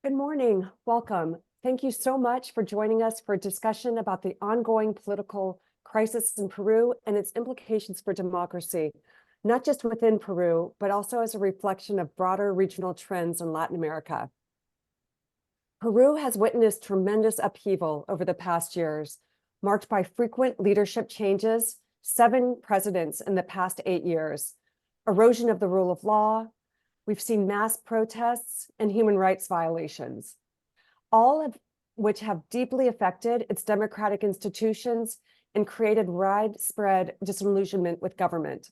Good morning. Welcome. Thank you so much for joining us for a discussion about the ongoing political crisis in Peru and its implications for democracy, not just within Peru, but also as a reflection of broader regional trends in Latin America. Peru has witnessed tremendous upheaval over the past years, marked by frequent leadership changes, 7 presidents in the past 8 years, erosion of the rule of law. We've seen mass protests and human rights violations, all of which have deeply affected its democratic institutions and created widespread disillusionment with government.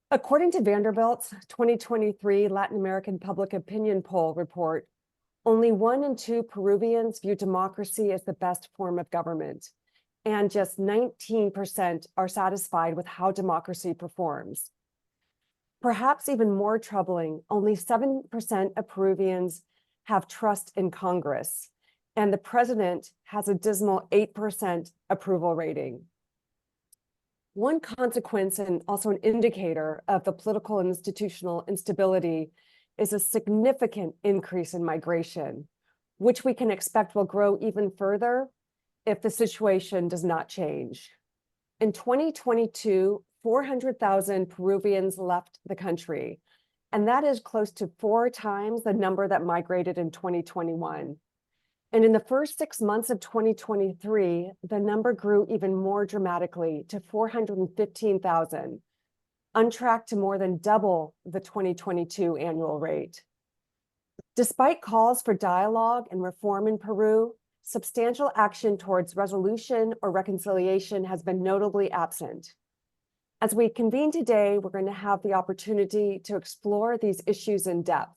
According to Vanderbilt's 2023 Latin American Public Opinion Poll report, only 1 in 2 Peruvians view democracy as the best form of government, and just 19% are satisfied with how democracy performs. Perhaps even more troubling, only 7% of Peruvians have trust in Congress, and the president has a dismal 8% approval rating. One consequence and also an indicator of the political and institutional instability is a significant increase in migration, which we can expect will grow even further if the situation does not change. In 2022, 400,000 Peruvians left the country, and that is close to 4 times the number that migrated in 2021. And in the first 6 months of 2023, the number grew even more dramatically to 415,000, on track to more than double the 2022 annual rate. Despite calls for dialogue and reform in Peru, substantial action towards resolution or reconciliation has been notably absent. As we convene today, we're going to have the opportunity to explore these issues in depth.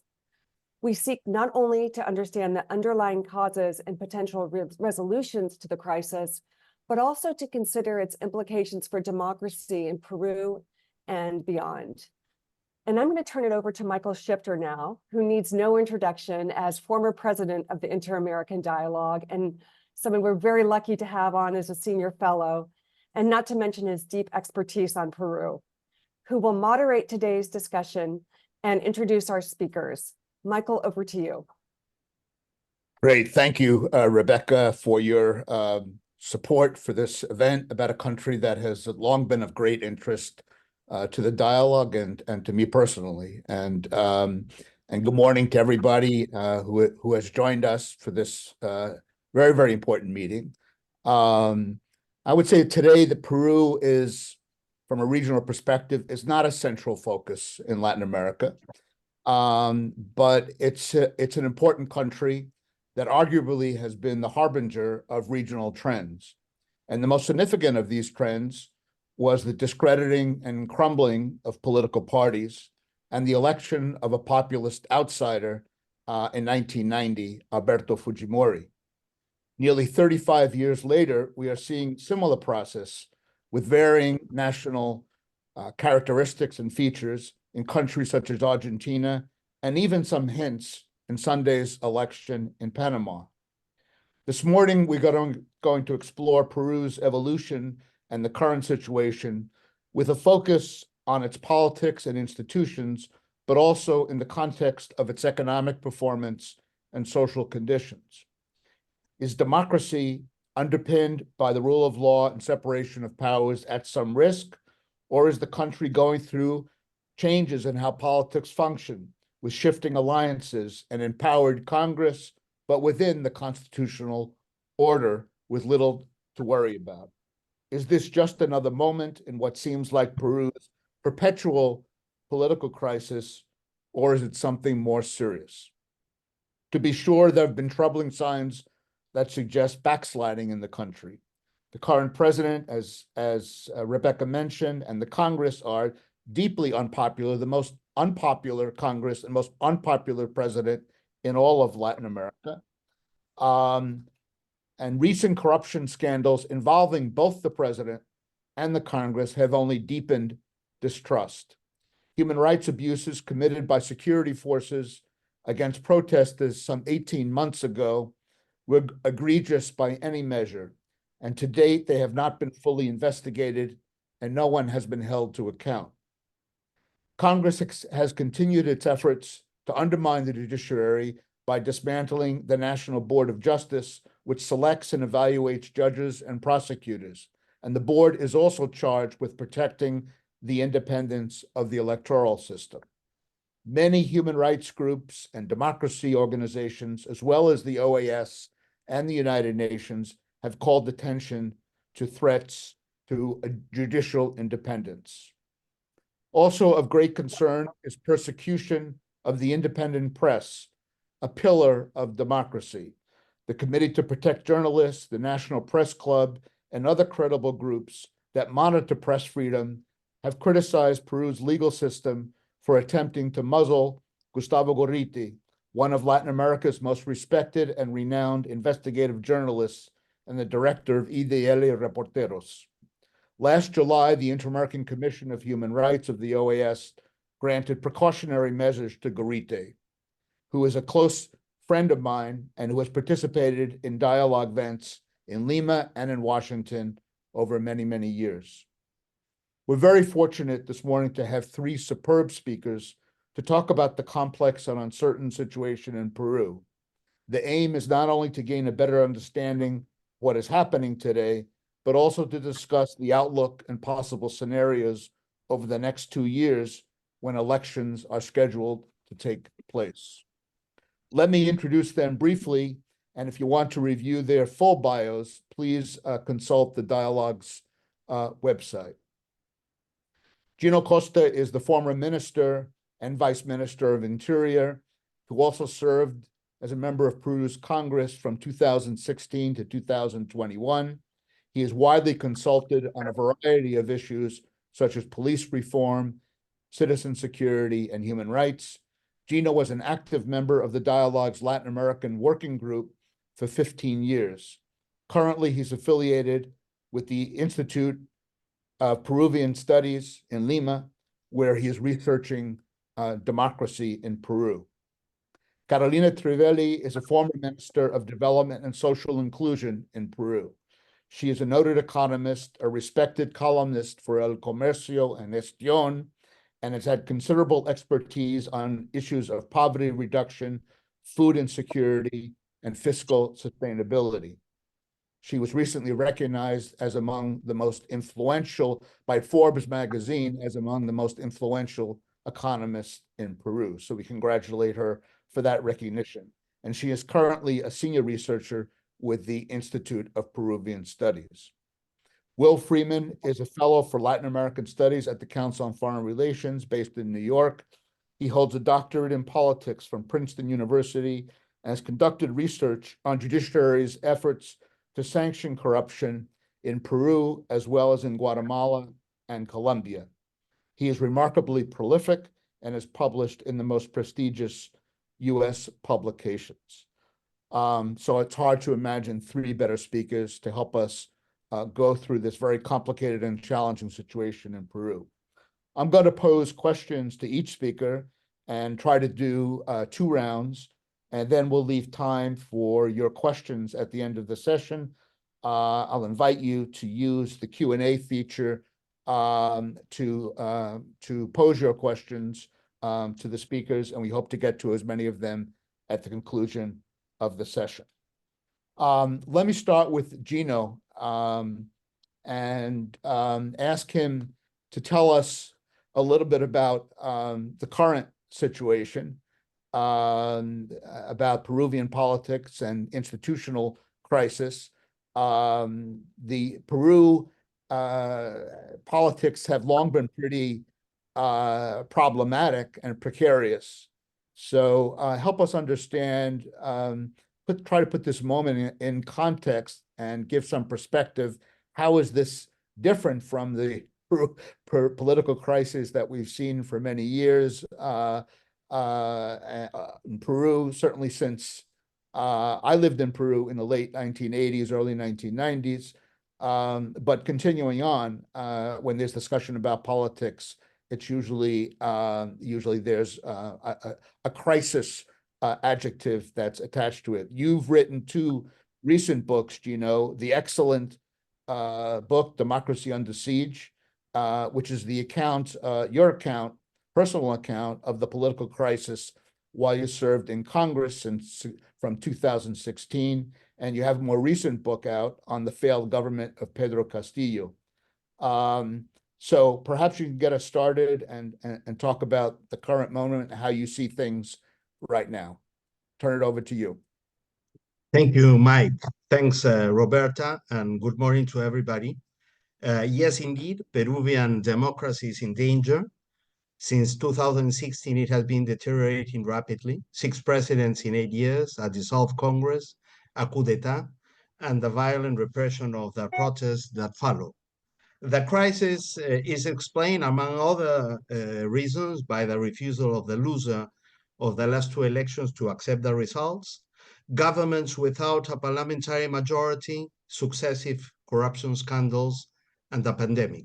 We seek not only to understand the underlying causes and potential resolutions to the crisis, but also to consider its implications for democracy in Peru and beyond. And I'm going to turn it over to Michael Shifter now, who needs no introduction as former president of the Inter-American Dialogue and someone we're very lucky to have on as a senior fellow, and not to mention his deep expertise on Peru, who will moderate today's discussion and introduce our speakers. Michael, over to you. Great. Thank you, Rebecca, for your support for this event about a country that has long been of great interest to the dialogue and to me personally. And good morning to everybody who has joined us for this very, very important meeting. I would say today that Peru is, from a regional perspective, is not a central focus in Latin America, but it's an important country that arguably has been the harbinger of regional trends. And the most significant of these trends was the discrediting and crumbling of political parties and the election of a populist outsider in 1990, Alberto Fujimori. Nearly 35 years later, we are seeing similar process with varying national characteristics and features in countries such as Argentina, and even some hints in Sunday's election in Panama. This morning, we're going to explore Peru's evolution and the current situation with a focus on its politics and institutions, but also in the context of its economic performance and social conditions. Is democracy underpinned by the rule of law and separation of powers at some risk, or is the country going through changes in how politics function with shifting alliances and empowered Congress, but within the constitutional order with little to worry about? Is this just another moment in what seems like Peru's perpetual political crisis, or is it something more serious? To be sure, there have been troubling signs that suggest backsliding in the country. The current president, as Rebecca mentioned, and the Congress are deeply unpopular, the most unpopular Congress and most unpopular president in all of Latin America. And recent corruption scandals involving both the president and the Congress have only deepened distrust. Human rights abuses committed by security forces against protesters some 18 months ago were egregious by any measure, and to date they have not been fully investigated and no one has been held to account. Congress has continued its efforts to undermine the judiciary by dismantling the National Board of Justice, which selects and evaluates judges and prosecutors. And the board is also charged with protecting the independence of the electoral system. Many human rights groups and democracy organizations, as well as the OAS and the United Nations, have called attention to threats to judicial independence. Also of great concern is persecution of the independent press, a pillar of democracy. The Committee to Protect Journalists, the National Press Club, and other credible groups that monitor press freedom have criticized Peru's legal system for attempting to muzzle Gustavo Gorriti, one of Latin America's most respected and renowned investigative journalists and the director of IDL Reporteros. Last July, the Inter-American Commission of Human Rights of the OAS granted precautionary measures to Gorriti, who is a close friend of mine and who has participated in dialogue events in Lima and in Washington over many, many years. We're very fortunate this morning to have three superb speakers to talk about the complex and uncertain situation in Peru. The aim is not only to gain a better understanding of what is happening today, but also to discuss the outlook and possible scenarios over the next 2 years when elections are scheduled to take place. Let me introduce them briefly, and if you want to review their full bios, please consult the Dialogue's website. Gino Costa is the former minister and vice minister of Interior, who also served as a member of Peru's Congress from 2016 to 2021. He is widely consulted on a variety of issues such as police reform, citizen security, and human rights. Gino was an active member of the Dialogue's Latin American Working Group for 15 years. Currently, he's affiliated with the Institute of Peruvian Studies in Lima, where he is researching democracy in Peru. Carolina Trivelli is a former Minister of Development and Social Inclusion in Peru. She is a noted economist, a respected columnist for El Comercio and Gestión, and has had considerable expertise on issues of poverty reduction, food insecurity, and fiscal sustainability. She was recently recognized as among the most influential by Forbes magazine as among the most influential economists in Peru. So we congratulate her for that recognition. And she is currently a senior researcher with the Institute of Peruvian Studies. Will Freeman is a fellow for Latin American Studies at the Council on Foreign Relations based in New York. He holds a doctorate in politics from Princeton University and has conducted research on judiciary's efforts to sanction corruption in Peru, as well as in Guatemala and Colombia. He is remarkably prolific and is published in the most prestigious US publications. So it's hard to imagine three better speakers to help us go through this very complicated and challenging situation in Peru. I'm going to pose questions to each speaker and try to do 2 rounds, and then we'll leave time for your questions at the end of the session. I'll invite you to use the Q&A feature to pose your questions to the speakers, and we hope to get to as many of them at the conclusion of the session. Let me start with Gino and ask him to tell us a little bit about the current situation, about Peruvian politics and institutional crisis. The Peru politics have long been pretty problematic and precarious. So help us understand, try to put this moment in context and give some perspective. How is this different from the political crisis that we've seen for many years in Peru, certainly since I lived in Peru in the late 1980s, early 1990s, but continuing on, when there's discussion about politics, it's usually there's a crisis adjective that's attached to it. You've written 2 recent books, Gino, the excellent book, Democracy Under Siege, which is the account, your account, personal account of the political crisis while you served in Congress from 2016, and you have a more recent book out on the failed government of Pedro Castillo. So perhaps you can get us started and talk about the current moment and how you see things right now. Turn it over to you. Thank you, Mike. Thanks, Roberta, and good morning to everybody. Yes, indeed, Peruvian democracy is in danger. Since 2016, it has been deteriorating rapidly. 6 presidents in 8 years, a dissolved Congress, a coup d'etat, and the violent repression of the protests that follow. The crisis is explained, among other reasons, by the refusal of the loser of the last 2 elections to accept the results, governments without a parliamentary majority, successive corruption scandals, and the pandemic.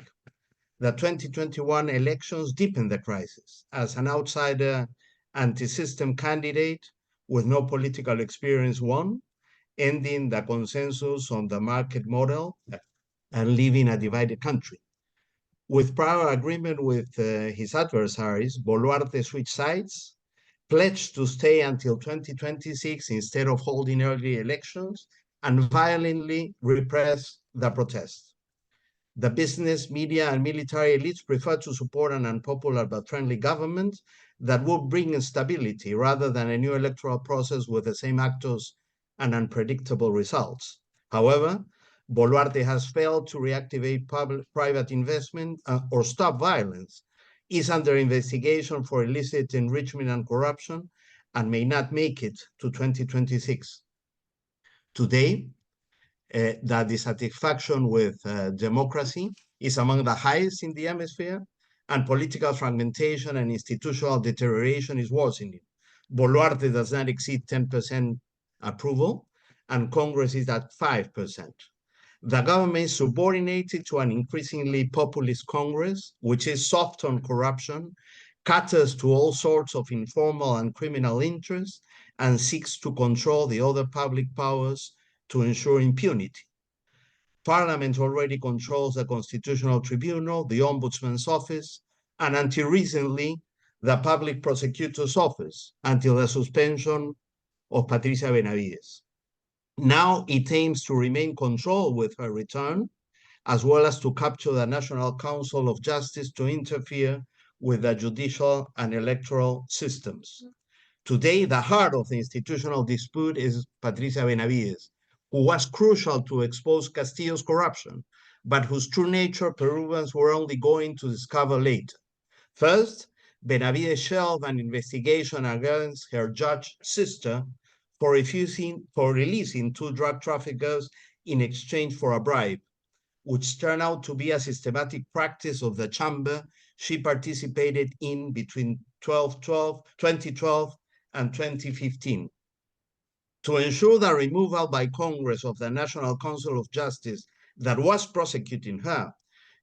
The 2021 elections deepened the crisis. As an outsider anti-system candidate with no political experience won, ending the consensus on the market model and leaving a divided country. With prior agreement with his adversaries, Boluarte switched sides, pledged to stay until 2026 instead of holding early elections, and violently repressed the protests. The business, media, and military elites prefer to support an unpopular but friendly government that will bring stability rather than a new electoral process with the same actors and unpredictable results. However, Boluarte has failed to reactivate private investment or stop violence, is under investigation for illicit enrichment and corruption, and may not make it to 2026. Today, the dissatisfaction with democracy is among the highest in the hemisphere, and political fragmentation and institutional deterioration is worsening. Boluarte does not exceed 10% approval, and Congress is at 5%. The government is subordinated to an increasingly populist Congress, which is soft on corruption, caters to all sorts of informal and criminal interests, and seeks to control the other public powers to ensure impunity. Parliament already controls the Constitutional Tribunal, the Ombudsman's Office, and until recently, the Public Prosecutor's Office, until the suspension of Patricia Benavides. Now it aims to remain controlled with her return, as well as to capture the National Council of Justice to interfere with the judicial and electoral systems. Today, the heart of the institutional dispute is Patricia Benavides, who was crucial to expose Castillo's corruption, but whose true nature Peruvians were only going to discover later. First, Benavides shelved an investigation against her judge sister for releasing 2 drug traffickers in exchange for a bribe, which turned out to be a systematic practice of the chamber she participated in between 2012 and 2015. To ensure the removal by Congress of the National Council of Justice that was prosecuting her,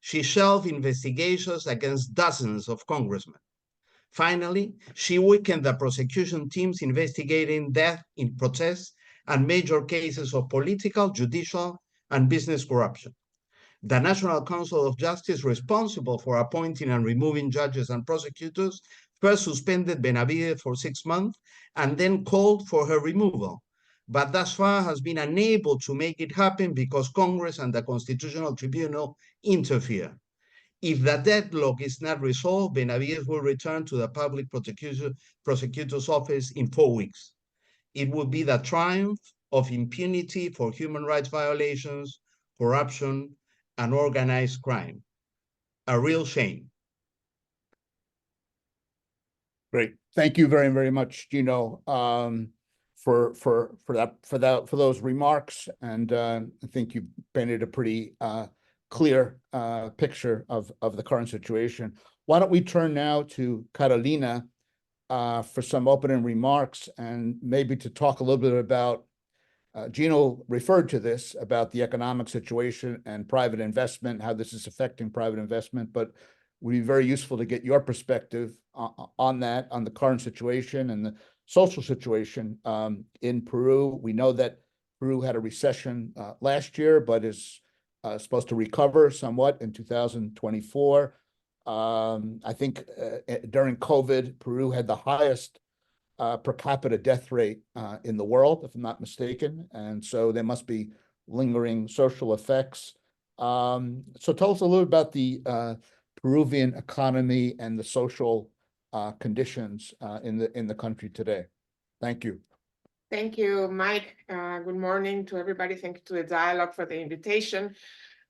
she shelved investigations against dozens of congressmen. Finally, she weakened the prosecution teams investigating death in protests and major cases of political, judicial, and business corruption. The National Council of Justice, responsible for appointing and removing judges and prosecutors, first suspended Benavides for 6 months and then called for her removal, but thus far has been unable to make it happen because Congress and the Constitutional Tribunal interfere. If the deadlock is not resolved, Benavides will return to the Public Prosecutor's Office in 4 weeks. It will be the triumph of impunity for human rights violations, corruption, and organized crime. A real shame. Great. Thank you very, very much, Gino, for those remarks. And I think you painted a pretty clear picture of the current situation. Why don't we turn now to Carolina for some opening remarks and maybe to talk a little bit about, Gino referred to this, about the economic situation and private investment, how this is affecting private investment, but it would be very useful to get your perspective on that, on the current situation and the social situation in Peru. We know that Peru had a recession last year, but is supposed to recover somewhat in 2024. I think during COVID, Peru had the highest per capita death rate in the world, if I'm not mistaken. And so there must be lingering social effects. So tell us a little about the Peruvian economy and the social conditions in the country today. Thank you. Thank you, Mike. Good morning to everybody. Thank you to the dialogue for the invitation.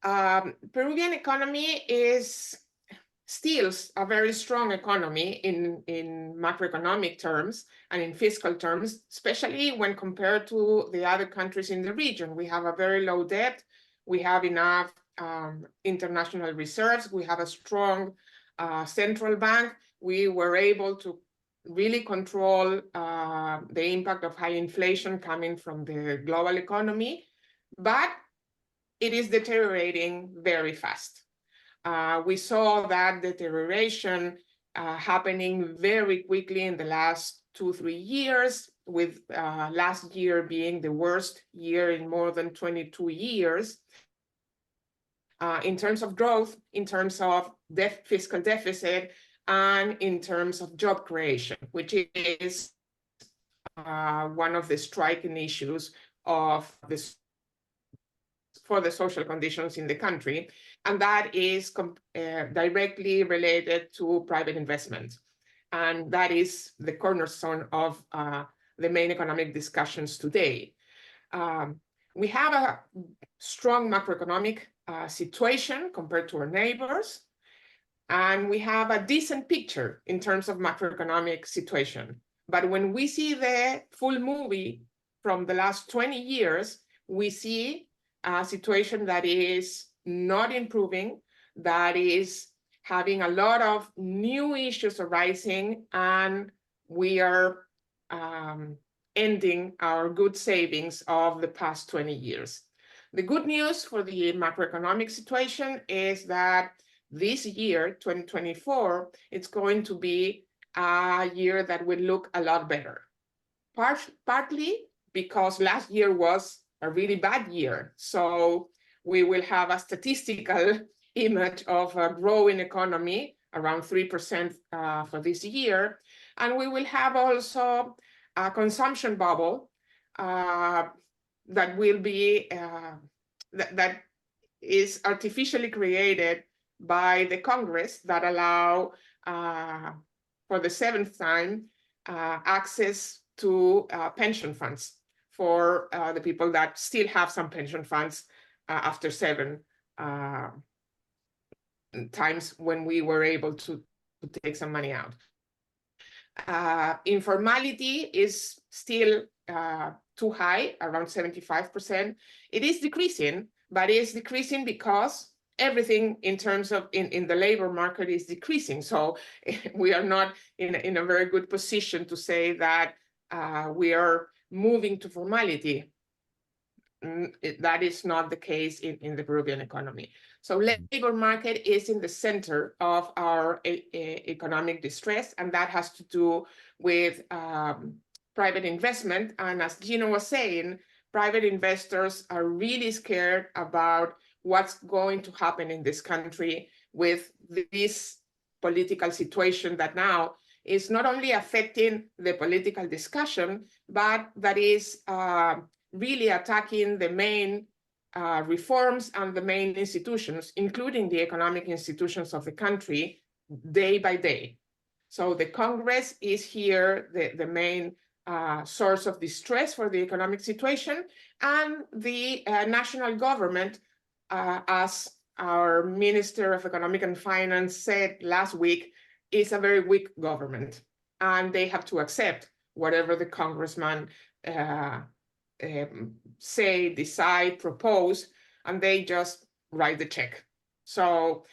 Peruvian economy is still a very strong economy in macroeconomic terms and in fiscal terms, especially when compared to the other countries in the region. We have a very low debt. We have enough international reserves. We have a strong central bank. We were able to really control the impact of high inflation coming from the global economy, but it is deteriorating very fast. We saw that deterioration happening very quickly in the last 2-3 years, with last year being the worst year in more than 22 years. In terms of growth, in terms of fiscal deficit, and in terms of job creation, which is one of the striking issues of this for the social conditions in the country, and that is directly related to private investment. And that is the cornerstone of the main economic discussions today. We have a strong macroeconomic situation compared to our neighbors, and we have a decent picture in terms of macroeconomic situation. But when we see the full movie from the last 20 years, we see a situation that is not improving, that is having a lot of new issues arising, and we are ending our good savings of the past 20 years. The good news for the macroeconomic situation is that this year, 2024, it's going to be a year that will look a lot better. Partly because last year was a really bad year. So we will have a statistical image of a growing economy, around 3% for this year. And we will have also a consumption bubble that will be, that is artificially created by the Congress, that allow, for the 7th time, access to pension funds for the people that still have some pension funds after 7 times when we were able to take some money out. Informality is still too high, around 75%. It is decreasing, but it is decreasing because everything in terms of in the labor market is decreasing. So we are not in a very good position to say that we are moving to formality. That is not the case in the Peruvian economy. So labor market is in the center of our economic distress, and that has to do with private investment. And as Gina was saying, private investors are really scared about what's going to happen in this country with this political situation that now is not only affecting the political discussion, but that is really attacking the main reforms and the main institutions, including the economic institutions of the country, day by day. So the Congress is here, the main source of distress for the economic situation, and the national government, as our Minister of Economic and Finance said last week, is a very weak government, and they have to accept whatever the congressman say, decide, propose, and they just write the check. So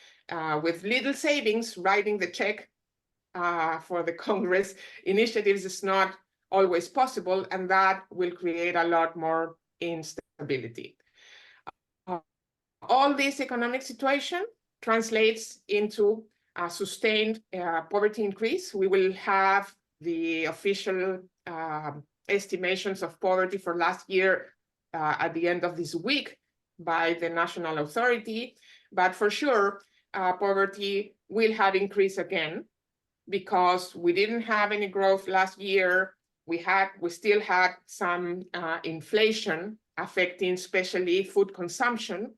with little savings, writing the check for the Congress initiatives is not always possible, and that will create a lot more instability. All this economic situation translates into a sustained poverty increase. We will have the official estimations of poverty for last year at the end of this week by the national authority. But for sure, poverty will have increased again, because we didn't have any growth last year. we still had some inflation affecting especially food consumption,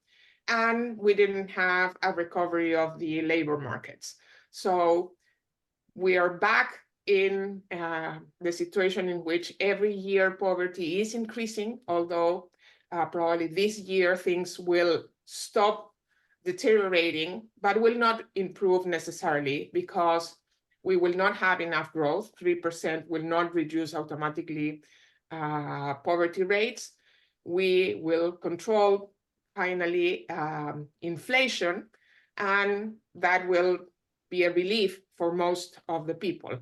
and we didn't have a recovery of the labor markets. So we are back in the situation in which every year poverty is increasing, although probably this year things will stop deteriorating, but will not improve necessarily because we will not have enough growth. 3% will not reduce automatically poverty rates. We will control finally inflation, and that will be a relief for most of the people.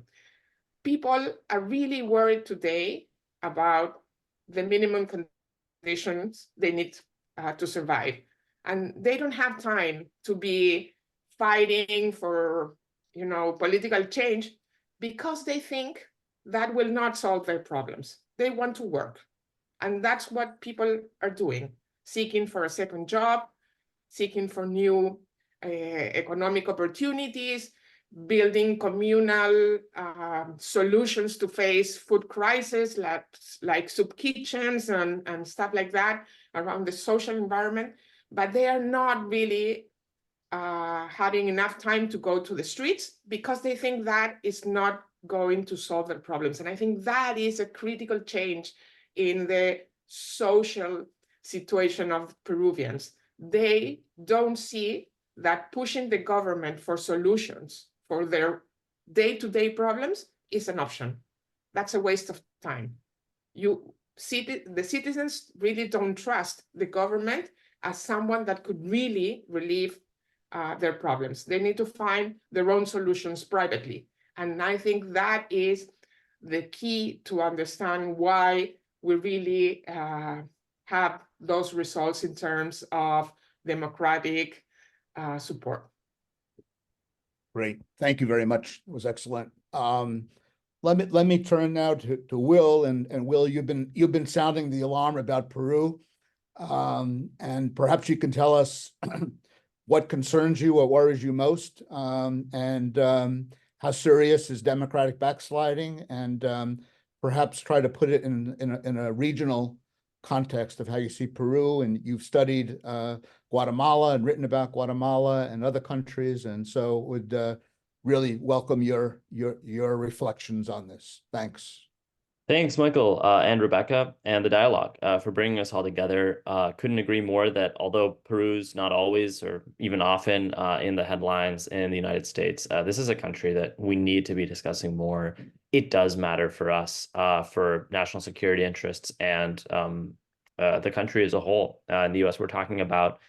People are really worried today about the minimum conditions they need to survive. And they don't have time to be fighting for, political change, because they think that will not solve their problems. They want to work. And that's what people are doing, seeking for a second job, seeking for new economic opportunities, building communal solutions to face food crisis, like soup kitchens and stuff like that around the social environment. But they are not really having enough time to go to the streets because they think that is not going to solve their problems. And I think that is a critical change in the social situation of Peruvians. They don't see that pushing the government for solutions for their day-to-day problems is an option. That's a waste of time. The citizens really don't trust the government as someone that could really relieve their problems. They need to find their own solutions privately. And I think that is the key to understand why we really have those results in terms of democratic support. Great. Thank you very much. It was excellent. Let me turn now to Will, and Will, you've been sounding the alarm about Peru, and perhaps you can tell us what concerns you or worries you most, and how serious is democratic backsliding, and perhaps try to put it in a regional context of how you see Peru. And you've studied Guatemala and written about Guatemala and other countries, and so would really welcome your reflections on this. Thanks. Thanks, Michael and Rebecca and the dialogue for bringing us all together. Couldn't agree more that although Peru's not always or even often in the headlines in the United States, this is a country that we need to be discussing more. It does matter for us, for national security interests and the country as a whole. In the US, we're talking about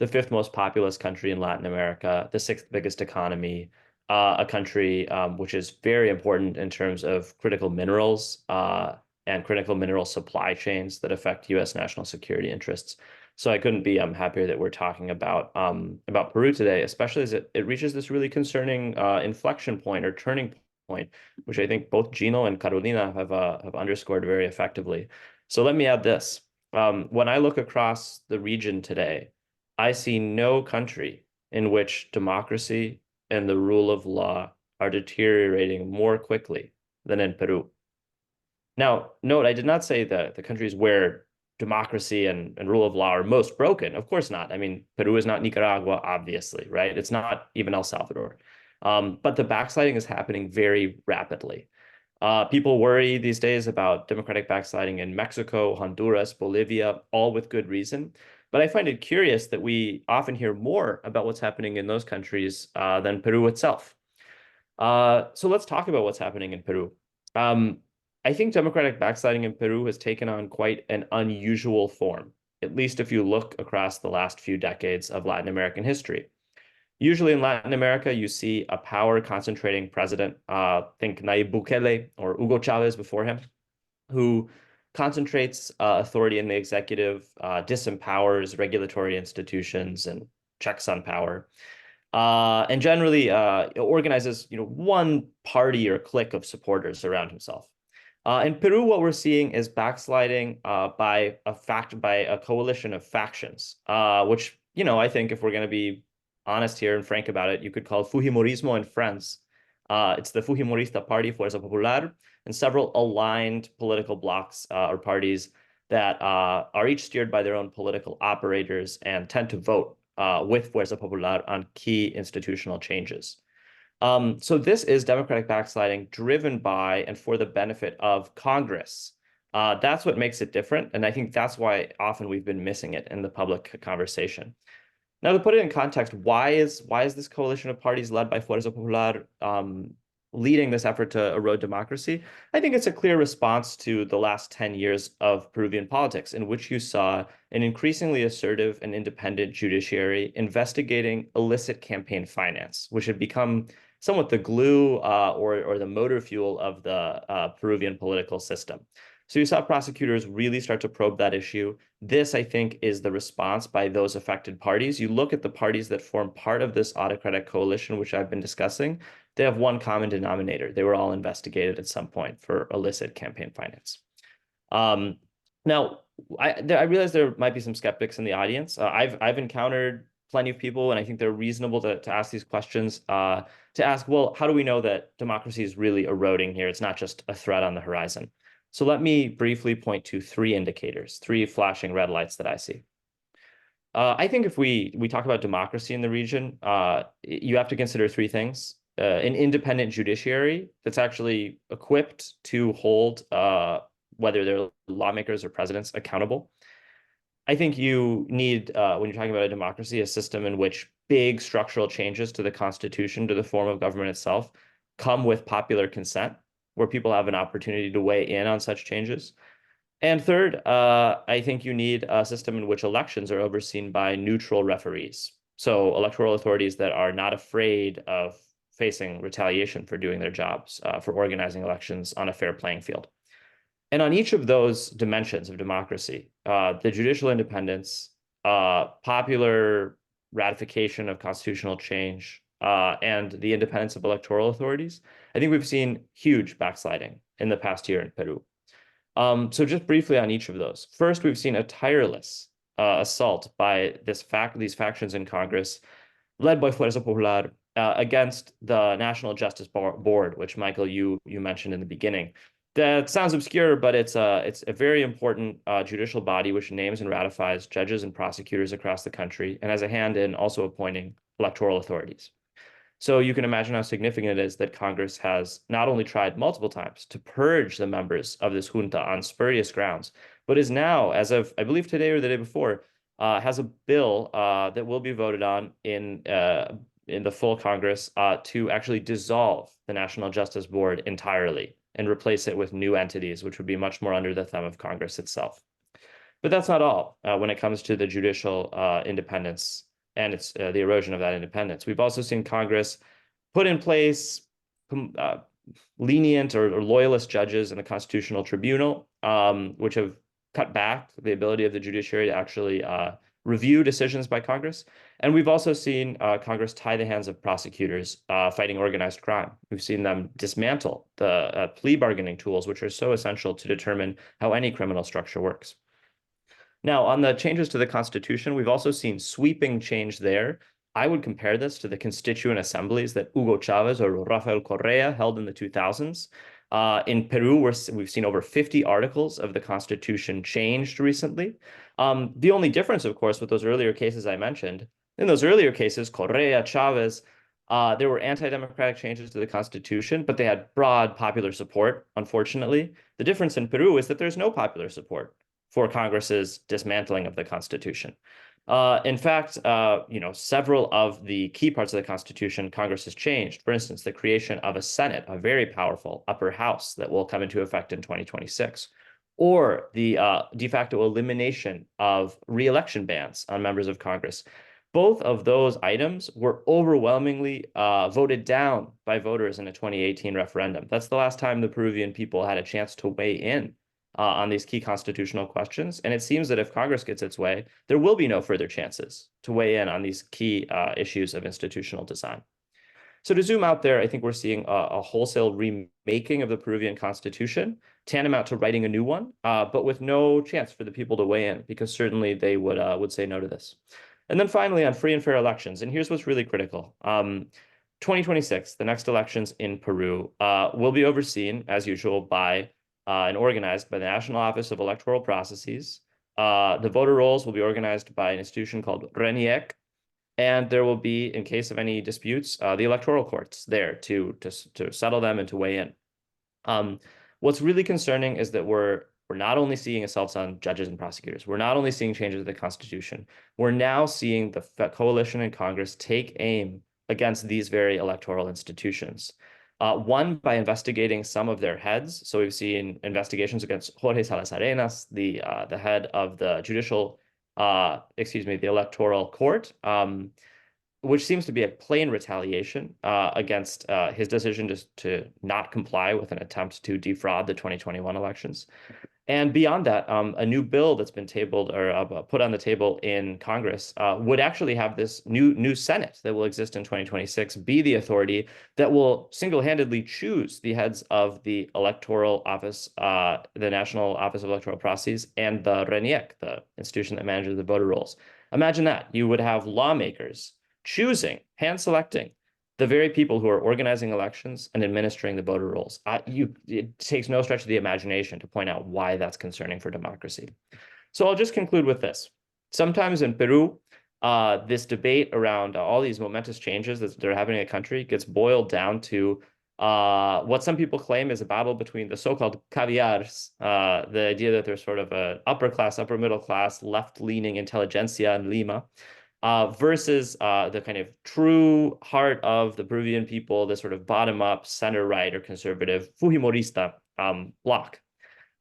the 5th most populous country in Latin America, the 6th biggest economy, a country which is very important in terms of critical minerals and critical mineral supply chains that affect U.S. national security interests. So I couldn't be happier that we're talking about Peru today, especially as it reaches this really concerning inflection point or turning point, which I think both Gino and Carolina have underscored very effectively. So let me add this. When I look across the region today, I see no country in which democracy and the rule of law are deteriorating more quickly than in Peru. Now, note, I did not say that the countries where democracy and rule of law are most broken. Of course not. I mean, Peru is not Nicaragua, obviously, right? It's not even El Salvador. But the backsliding is happening very rapidly. People worry these days about democratic backsliding in Mexico, Honduras, Bolivia, all with good reason. But I find it curious that we often hear more about what's happening in those countries than Peru itself. So let's talk about what's happening in Peru. I think democratic backsliding in Peru has taken on quite an unusual form, at least if you look across the last few decades of Latin American history. Usually in Latin America, you see a power-concentrating president, think Nayib Bukele or Hugo Chavez before him, who concentrates authority in the executive, disempowers regulatory institutions and checks on power, and generally organizes one party or clique of supporters around himself. In Peru, what we're seeing is backsliding by a coalition of factions, which I think if we're going to be honest here and frank about it, you could call Fujimorismo and Friends. It's the Fujimorista Party, Fuerza Popular, and several aligned political blocs or parties that are each steered by their own political operators and tend to vote with Fuerza Popular on key institutional changes. So this is democratic backsliding driven by and for the benefit of Congress. That's what makes it different, and I think that's why often we've been missing it in the public conversation. Now, to put it in context, why is this coalition of parties led by Fuerza Popular leading this effort to erode democracy? I think it's a clear response to the last 10 years of Peruvian politics, in which you saw an increasingly assertive and independent judiciary investigating illicit campaign finance, which had become somewhat the glue or the motor fuel of the Peruvian political system. So you saw prosecutors really start to probe that issue. This, I think, is the response by those affected parties. You look at the parties that form part of this autocratic coalition, which I've been discussing, they have one common denominator. They were all investigated at some point for illicit campaign finance. Now, I realize there might be some skeptics in the audience. I've encountered plenty of people, and I think they're reasonable to ask these questions, to ask, well, how do we know that democracy is really eroding here? It's not just a threat on the horizon. So let me briefly point to three indicators, three flashing red lights that I see. I think if we talk about democracy in the region, you have to consider three things. An independent judiciary that's actually equipped to hold whether they're lawmakers or presidents accountable. I think you need, when you're talking about a democracy, a system in which big structural changes to the Constitution, to the form of government itself, come with popular consent, where people have an opportunity to weigh in on such changes. And third, I think you need a system in which elections are overseen by neutral referees. So electoral authorities that are not afraid of facing retaliation for doing their jobs, for organizing elections on a fair playing field. And on each of those dimensions of democracy, the judicial independence, popular ratification of constitutional change, and the independence of electoral authorities, I think we've seen huge backsliding in the past year in Peru. So just briefly on each of those. First, we've seen a tireless assault by these factions in Congress, led by Fuerza Popular, against the National Justice Board, which, Michael, you mentioned in the beginning. That sounds obscure, but it's a very important judicial body which names and ratifies judges and prosecutors across the country and has a hand in also appointing electoral authorities. So you can imagine how significant it is that Congress has not only tried multiple times to purge the members of this junta on spurious grounds, but is now, as of, I believe today or the day before, has a bill that will be voted on in the full Congress to actually dissolve the National Justice Board entirely and replace it with new entities, which would be much more under the thumb of Congress itself. But that's not all when it comes to the judicial independence and it's the erosion of that independence. We've also seen Congress put in place lenient or loyalist judges in the Constitutional Tribunal, which have cut back the ability of the judiciary to actually review decisions by Congress. And we've also seen Congress tie the hands of prosecutors fighting organized crime. We've seen them dismantle the plea bargaining tools, which are so essential to determine how any criminal structure works. Now, on the changes to the Constitution, we've also seen sweeping change there. I would compare this to the constituent assemblies that Hugo Chavez or Rafael Correa held in the 2000s. In Peru, we've seen over 50 articles of the Constitution changed recently. The only difference, of course, with those earlier cases I mentioned, in those earlier cases, Correa, Chavez, there were anti-democratic changes to the Constitution, but they had broad popular support, unfortunately. The difference in Peru is that there's no popular support for Congress's dismantling of the Constitution. In fact, several of the key parts of the Constitution, Congress has changed. For instance, the creation of a Senate, a very powerful upper house that will come into effect in 2026, or the de facto elimination of re-election bans on members of Congress. Both of those items were overwhelmingly voted down by voters in a 2018 referendum. That's the last time the Peruvian people had a chance to weigh in on these key constitutional questions. And it seems that if Congress gets its way, there will be no further chances to weigh in on these key issues of institutional design. So to zoom out there, I think we're seeing a wholesale remaking of the Peruvian Constitution, tantamount to writing a new one, but with no chance for the people to weigh in, because certainly they would say no to this. And then finally, on free and fair elections, and here's what's really critical. 2026, the next elections in Peru, will be overseen, as usual, by and organized by the National Office of Electoral Processes. The voter rolls will be organized by an institution called RENIEC, and there will be, in case of any disputes, the electoral courts there to settle them and to weigh in. What's really concerning is that we're not only seeing assaults on judges and prosecutors, we're not only seeing changes to the Constitution, we're now seeing the coalition in Congress take aim against these very electoral institutions. One, by investigating some of their heads. So we've seen investigations against Jorge Salazar Arenas, the head of the the electoral court, which seems to be a plain retaliation against his decision to not comply with an attempt to defraud the 2021 elections. And beyond that, a new bill that's been tabled or put on the table in Congress would actually have this new Senate that will exist in 2026 be the authority that will single-handedly choose the heads of the electoral office, the National Office of Electoral Processes, and the RENIEC, the institution that manages the voter rolls. Imagine that. You would have lawmakers choosing, hand-selecting, the very people who are organizing elections and administering the voter rolls. It takes no stretch of the imagination to point out why that's concerning for democracy. So I'll just conclude with this. Sometimes in Peru, this debate around all these momentous changes that are happening in the country gets boiled down to what some people claim is a battle between the so-called caviars, the idea that there's sort of an upper class, upper middle class, left-leaning intelligentsia in Lima, versus the kind of true heart of the Peruvian people, the sort of bottom-up, center-right or conservative Fujimorista bloc.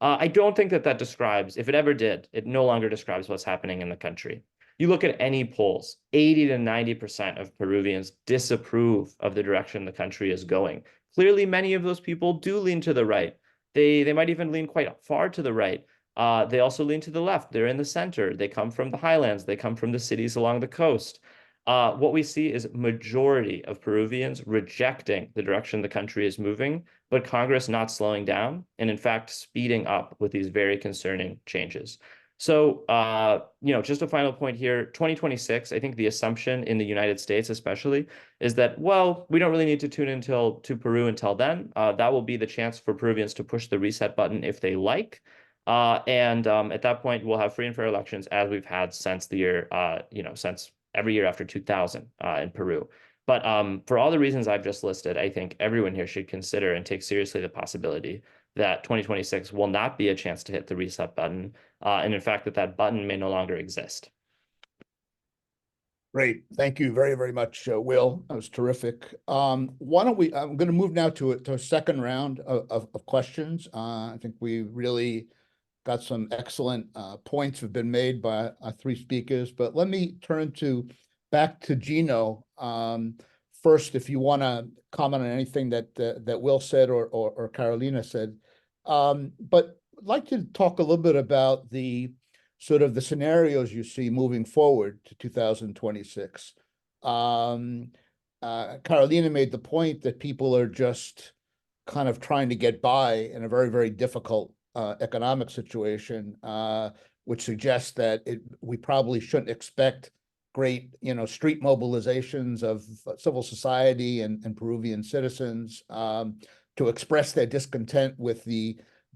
I don't think that describes, if it ever did, it no longer describes what's happening in the country. You look at any polls, 80 to 90% of Peruvians disapprove of the direction the country is going. Clearly, many of those people do lean to the right. They might even lean quite far to the right. They also lean to the left. They're in the center. They come from the highlands. They come from the cities along the coast. What we see is majority of Peruvians rejecting the direction the country is moving, but Congress not slowing down and, in fact, speeding up with these very concerning changes. So, just a final point here, 2026, I think the assumption in the United States especially is that, well, we don't really need to tune in to Peru until then. That will be the chance for Peruvians to push the reset button if they like. And at that point, we'll have free and fair elections as we've had since the year, since every year after 2000 in Peru. But for all the reasons I've just listed, I think everyone here should consider and take seriously the possibility that 2026 will not be a chance to hit the reset button, and in fact, that button may no longer exist. Great. Thank you very, very much, Will. That was terrific. Why don't I'm going to move now to a second round of questions. I think we really got some excellent points have been made by our three speakers, but let me turn back to Gino. First, if you want to comment on anything that Will said or Carolina said, but I'd like to talk a little bit about the sort of the scenarios you see moving forward to 2026. Carolina made the point that people are just kind of trying to get by in a very, very difficult economic situation, which suggests that we probably shouldn't expect great, street mobilizations of civil society and Peruvian citizens to express their discontent with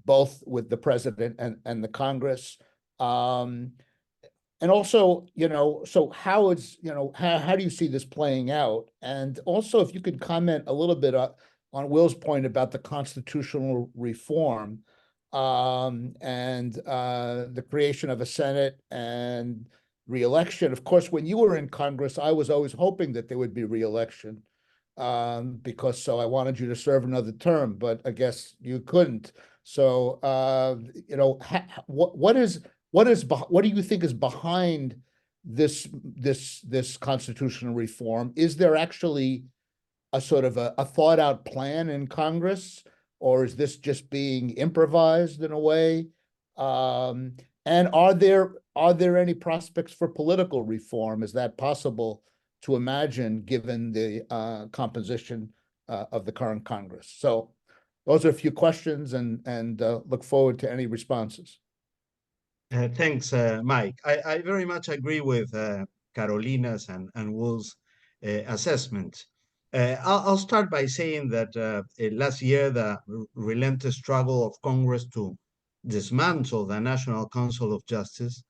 both the president and the Congress. And also, so how do you see this playing out? And also, if you could comment a little bit on Will's point about the constitutional reform and the creation of a Senate and re-election. Of course, when you were in Congress, I was always hoping that there would be re-election because I wanted you to serve another term, but I guess you couldn't. So, what do you think is behind this constitutional reform? Is there actually a sort of a thought out plan in Congress, or is this just being improvised in a way? And are there any prospects for political reform? Is that possible to imagine given the composition of the current Congress? So those are a few questions, and look forward to any responses. Thanks, Mike. I very much agree with Carolina's and Will's assessment. I'll start by saying that last year, the relentless struggle of Congress to dismantle the National Council of Justice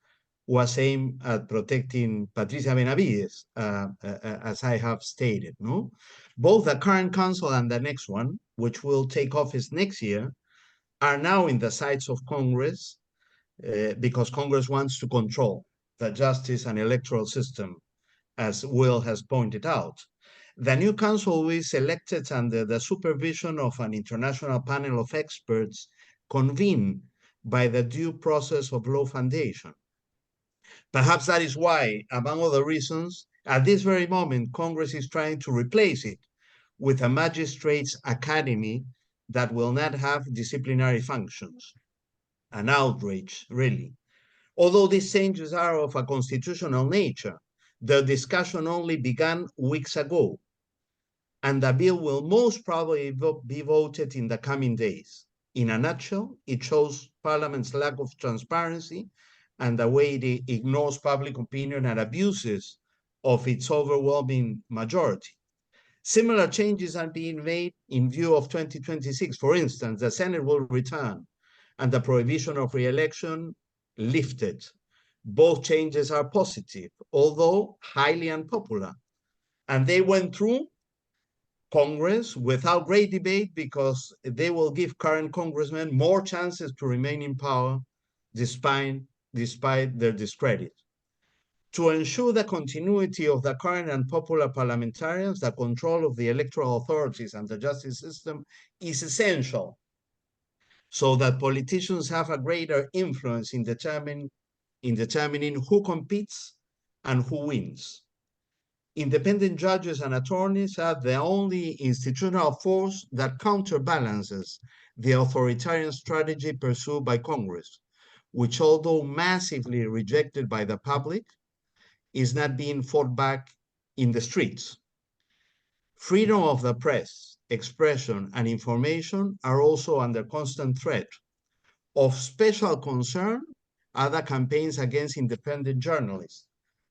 was aimed at protecting Patricia Benavides, as I have stated. No, both the current council and the next one, which will take office next year, are now in the sights of Congress because Congress wants to control the justice and electoral system, as Will has pointed out. The new council is elected under the supervision of an international panel of experts convened by the Due Process of Law Foundation. Perhaps that is why, among other reasons, at this very moment, Congress is trying to replace it with a magistrates' academy that will not have disciplinary functions. An outrage, really. Although these changes are of a constitutional nature, the discussion only began weeks ago, and the bill will most probably be voted in the coming days. In a nutshell, it shows Parliament's lack of transparency and the way it ignores public opinion and abuses of its overwhelming majority. Similar changes are being made in view of 2026. For instance, the Senate will return and the prohibition of re-election lifted. Both changes are positive, although highly unpopular. And they went through Congress without great debate because they will give current congressmen more chances to remain in power despite their discredit. To ensure the continuity of the current unpopular parliamentarians, the control of the electoral authorities and the justice system is essential so that politicians have a greater influence in determining who competes and who wins. Independent judges and attorneys are the only institutional force that counterbalances the authoritarian strategy pursued by Congress, which, although massively rejected by the public, is not being fought back in the streets. Freedom of the press, expression, and information are also under constant threat. Of special concern are the campaigns against independent journalists,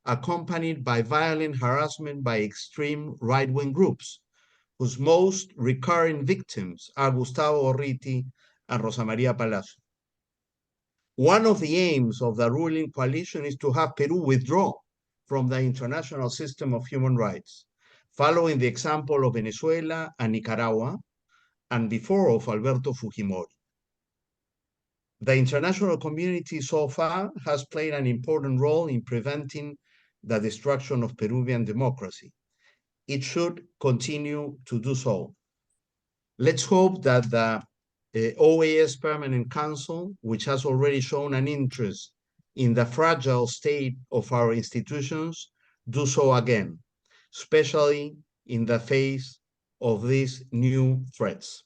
accompanied by violent harassment by extreme right-wing groups, whose most recurring victims are Gustavo Orriti and Rosa Maria Palacio. One of the aims of the ruling coalition is to have Peru withdraw from the international system of human rights, following the example of Venezuela and Nicaragua, and before of Alberto Fujimori. The international community so far has played an important role in preventing the destruction of Peruvian democracy. It should continue to do so. Let's hope that the OAS Permanent Council, which has already shown an interest in the fragile state of our institutions, do so again, especially in the face of these new threats.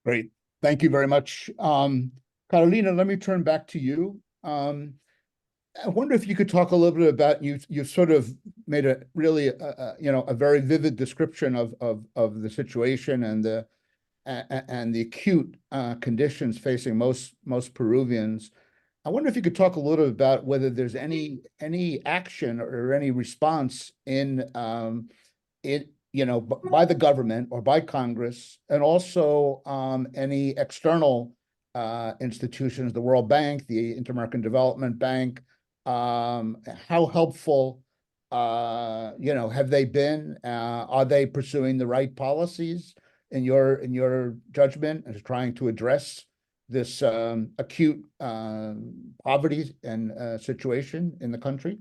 Great. Thank you very much. Carolina, let me turn back to you. I wonder if you could talk a little bit about, you sort of made a really, a very vivid description of the situation and the acute conditions facing most Peruvians. I wonder if you could talk a little bit about whether there's any action or any response by the government or by Congress, and also any external institutions, the World Bank, the Inter-American Development Bank. How helpful, have they been? Are they pursuing the right policies in your judgment and trying to address this acute poverty and situation in the country?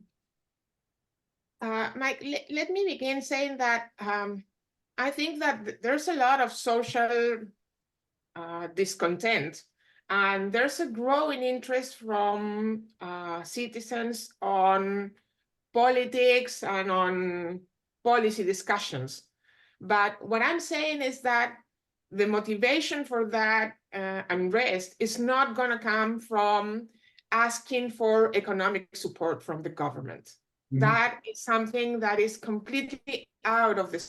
Mike, let me begin saying that I think that there's a lot of social discontent, and there's a growing interest from citizens on politics and on policy discussions. But what I'm saying is that the motivation for that unrest is not going to come from asking for economic support from the government. Mm-hmm. That is something that is completely out of the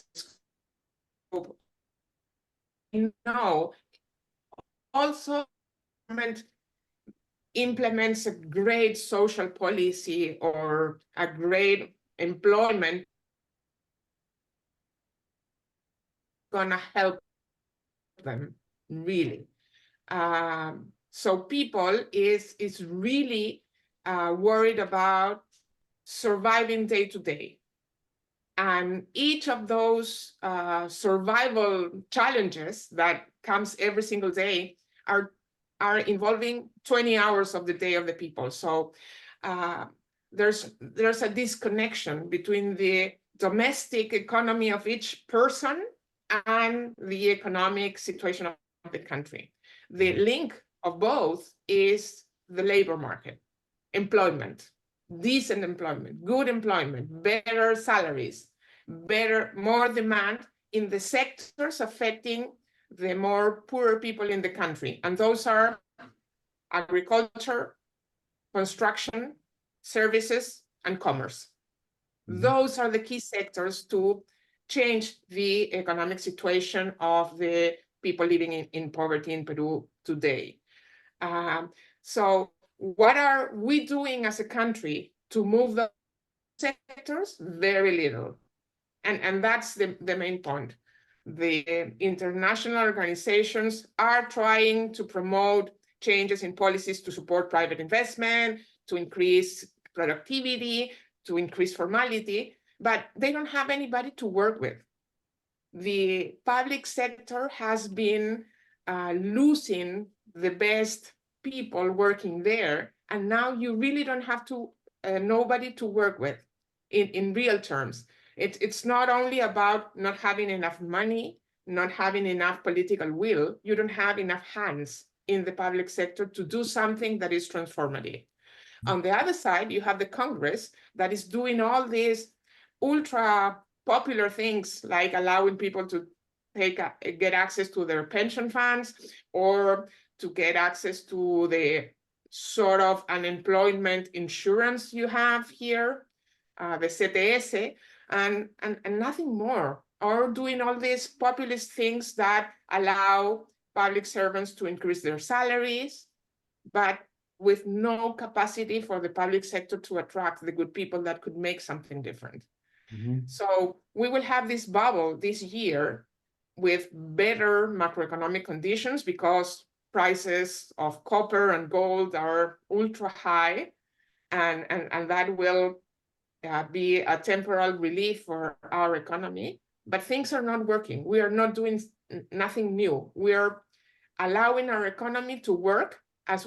scope. No, also government implements a great social policy or a great employment gonna help them really. So people is really worried about surviving day to day. And each of those survival challenges that comes every single day are involving 20 hours of the day of the people. So there's a disconnection between the domestic economy of each person and the economic situation of the country. The link of both is the labor market, employment, decent employment, good employment, better salaries, more demand in the sectors affecting the more poorer people in the country. And those are agriculture, construction, services, and commerce. Those are the key sectors to change the economic situation of the people living in poverty in Peru today. So what are we doing as a country to move the sectors? Very little. And that's the main point. The international organizations are trying to promote changes in policies to support private investment, to increase productivity, to increase formality, but they don't have anybody to work with. The public sector has been losing the best people working there, and now you really don't have to nobody to work with in real terms. It's not only about not having enough money, not having enough political will. You don't have enough hands in the public sector to do something that is transformative. On the other side, you have the Congress that is doing all these ultra popular things like allowing people to get access to their pension funds or to get access to the sort of unemployment insurance you have here, the CTS, and nothing more, or doing all these populist things that allow public servants to increase their salaries, but with no capacity for the public sector to attract the good people that could make something different. So we will have this bubble this year with better macroeconomic conditions because prices of copper and gold are ultra high, and that will be a temporal relief for our economy. But things are not working. We are not doing nothing new. We are allowing our economy to work as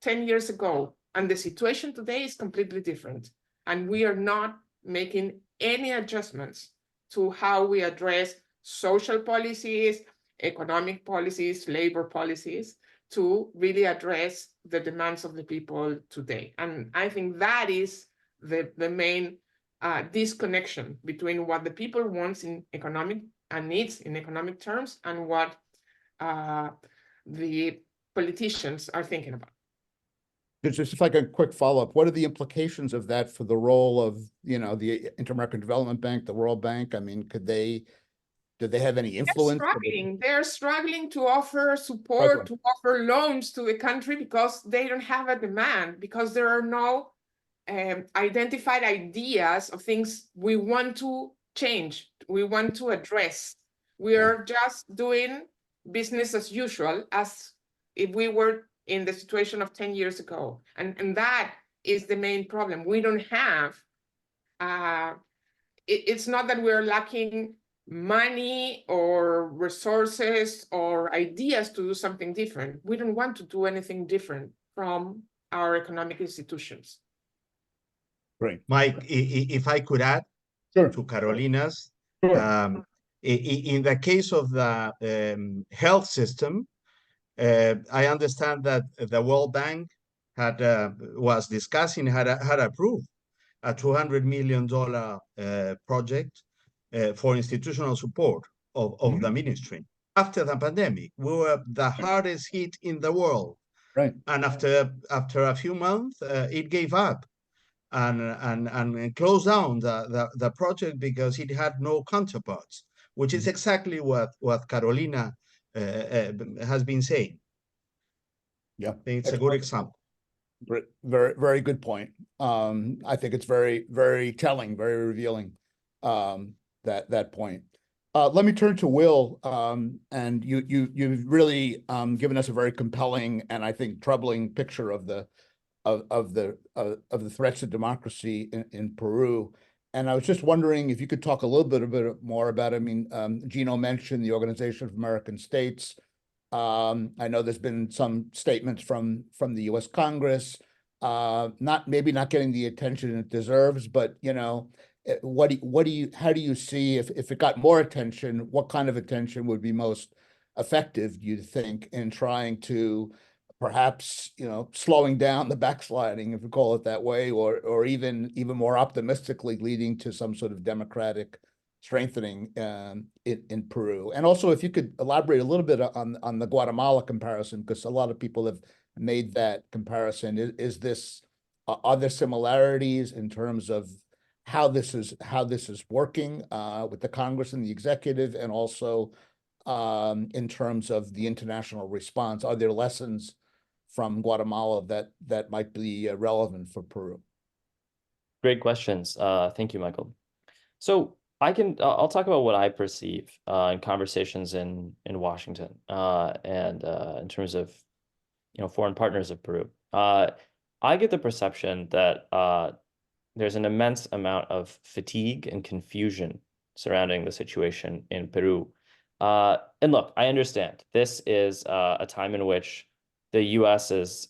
10 years ago. And the situation today is completely different. And we are not making any adjustments to how we address social policies, economic policies, labor policies to really address the demands of the people today. And I think that is the main disconnection between what the people want in economic and needs in economic terms and what the politicians are thinking about. Just like a quick follow-up, what are the implications of that for the role of, the Inter-American Development Bank, the World Bank? I mean, do they have any influence? They're struggling to offer support, to offer loans to the country because they don't have a demand, because there are no identified ideas of things we want to change, we want to address. We are just doing business as usual, as if we were in the situation of 10 years ago. And that is the main problem. We don't have, it's not that we're lacking money or resources or ideas to do something different. We don't want to do anything different from our economic institutions. Right. Mike, if I could add to Carolina's, in the case of the health system, I understand that the World Bank was discussing, had approved a $200 million project for institutional support of the ministry. After the pandemic, we were the hardest hit in the world. Right. And after a few months, it gave up and closed down the project because it had no counterparts, which is exactly what Carolina has been saying. Yeah, I think it's a good example. Very, very good point. I think it's very, very telling, very revealing, that point. Let me turn to Will, and you've really given us a very compelling and I think troubling picture of the threats to democracy in Peru. And I was just wondering if you could talk a little bit more about it. I mean, Gino mentioned the Organization of American States. I know there's been some statements from the U.S. Congress, maybe not getting the attention it deserves, but you know, how do you see if it got more attention, what kind of attention would be most effective, do you think, in trying to perhaps, you know, slowing down the backsliding, if we call it that way, or even more optimistically leading to some sort of democratic strengthening in Peru? And also, if you could elaborate a little bit on the Guatemala comparison, because a lot of people have made that comparison. Are there similarities in terms of how this is working with the Congress and the executive, and also in terms of the international response? Are there lessons from Guatemala that might be relevant for Peru? Great questions. Thank you, Michael. So I'll talk about what I perceive in conversations in Washington and in terms of, you know, foreign partners of Peru. I get the perception that there's an immense amount of fatigue and confusion surrounding the situation in Peru. And look, I understand this is a time in which the U.S. is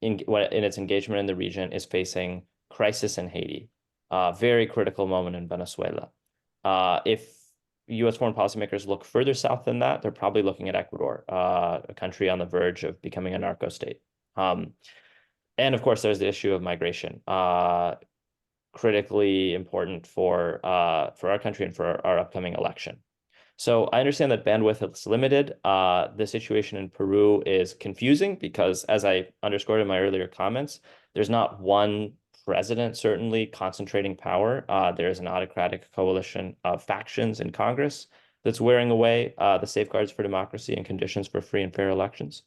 in its engagement in the region is facing crisis in Haiti, very critical moment in Venezuela. If U.S. foreign policymakers look further south than that, they're probably looking at Ecuador, a country on the verge of becoming a narco state. And of course, there's the issue of migration, critically important for our country and for our upcoming election. So I understand that bandwidth is limited. The situation in Peru is confusing because, as I underscored in my earlier comments, there's not one president certainly concentrating power. There is an autocratic coalition of factions in Congress that's wearing away the safeguards for democracy and conditions for free and fair elections.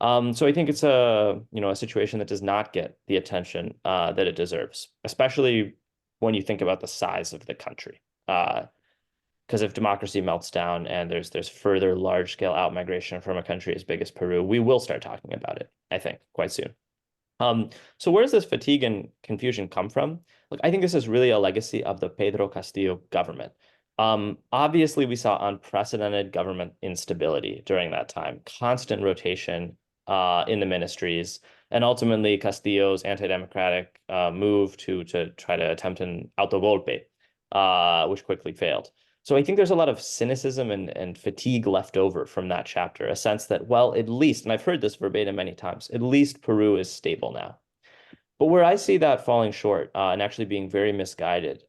So I think it's a situation that does not get the attention that it deserves, especially when you think about the size of the country. Because if democracy melts down and there's further large-scale outmigration from a country as big as Peru, we will start talking about it, I think, quite soon. So where does this fatigue and confusion come from? Look, I think this is really a legacy of the Pedro Castillo government. Obviously, we saw unprecedented government instability during that time, constant rotation in the ministries, and ultimately Castillo's anti-democratic move to try to attempt an autogolpe, which quickly failed. So I think there's a lot of cynicism and fatigue left over from that chapter, a sense that, well, at least, and I've heard this verbatim many times, at least Peru is stable now. But where I see that falling short and actually being very misguided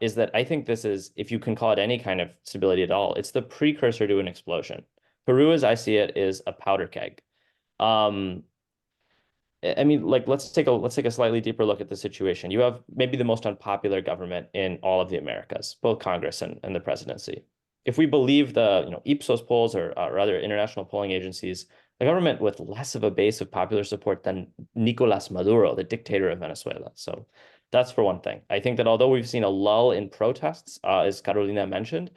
is that I think this is, if you can call it any kind of stability at all, it's the precursor to an explosion. Peru, as I see it, is a powder keg. I mean, like, let's take a slightly deeper look at the situation. You have maybe the most unpopular government in all of the Americas, both Congress and the presidency. If we believe the Ipsos polls or other international polling agencies, the government with less of a base of popular support than Nicolas Maduro, the dictator of Venezuela. So that's for one thing. I think that although we've seen a lull in protests, as Carolina mentioned,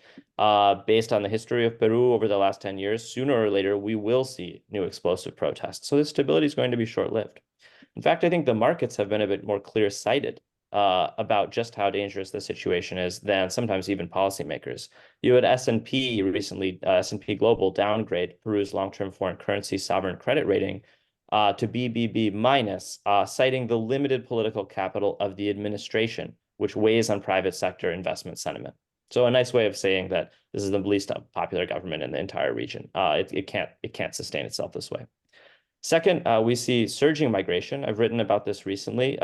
based on the history of Peru over the last 10 years, sooner or later, we will see new explosive protests. So this stability is going to be short-lived. In fact, I think the markets have been a bit more clear-sighted about just how dangerous the situation is than sometimes even policymakers. You had S&P recently, S&P Global downgrade Peru's long-term foreign currency sovereign credit rating to BBB minus, citing the limited political capital of the administration, which weighs on private sector investment sentiment. So a nice way of saying that this is the least popular government in the entire region. It can't sustain itself this way. Second, we see surging migration. I've written about this recently.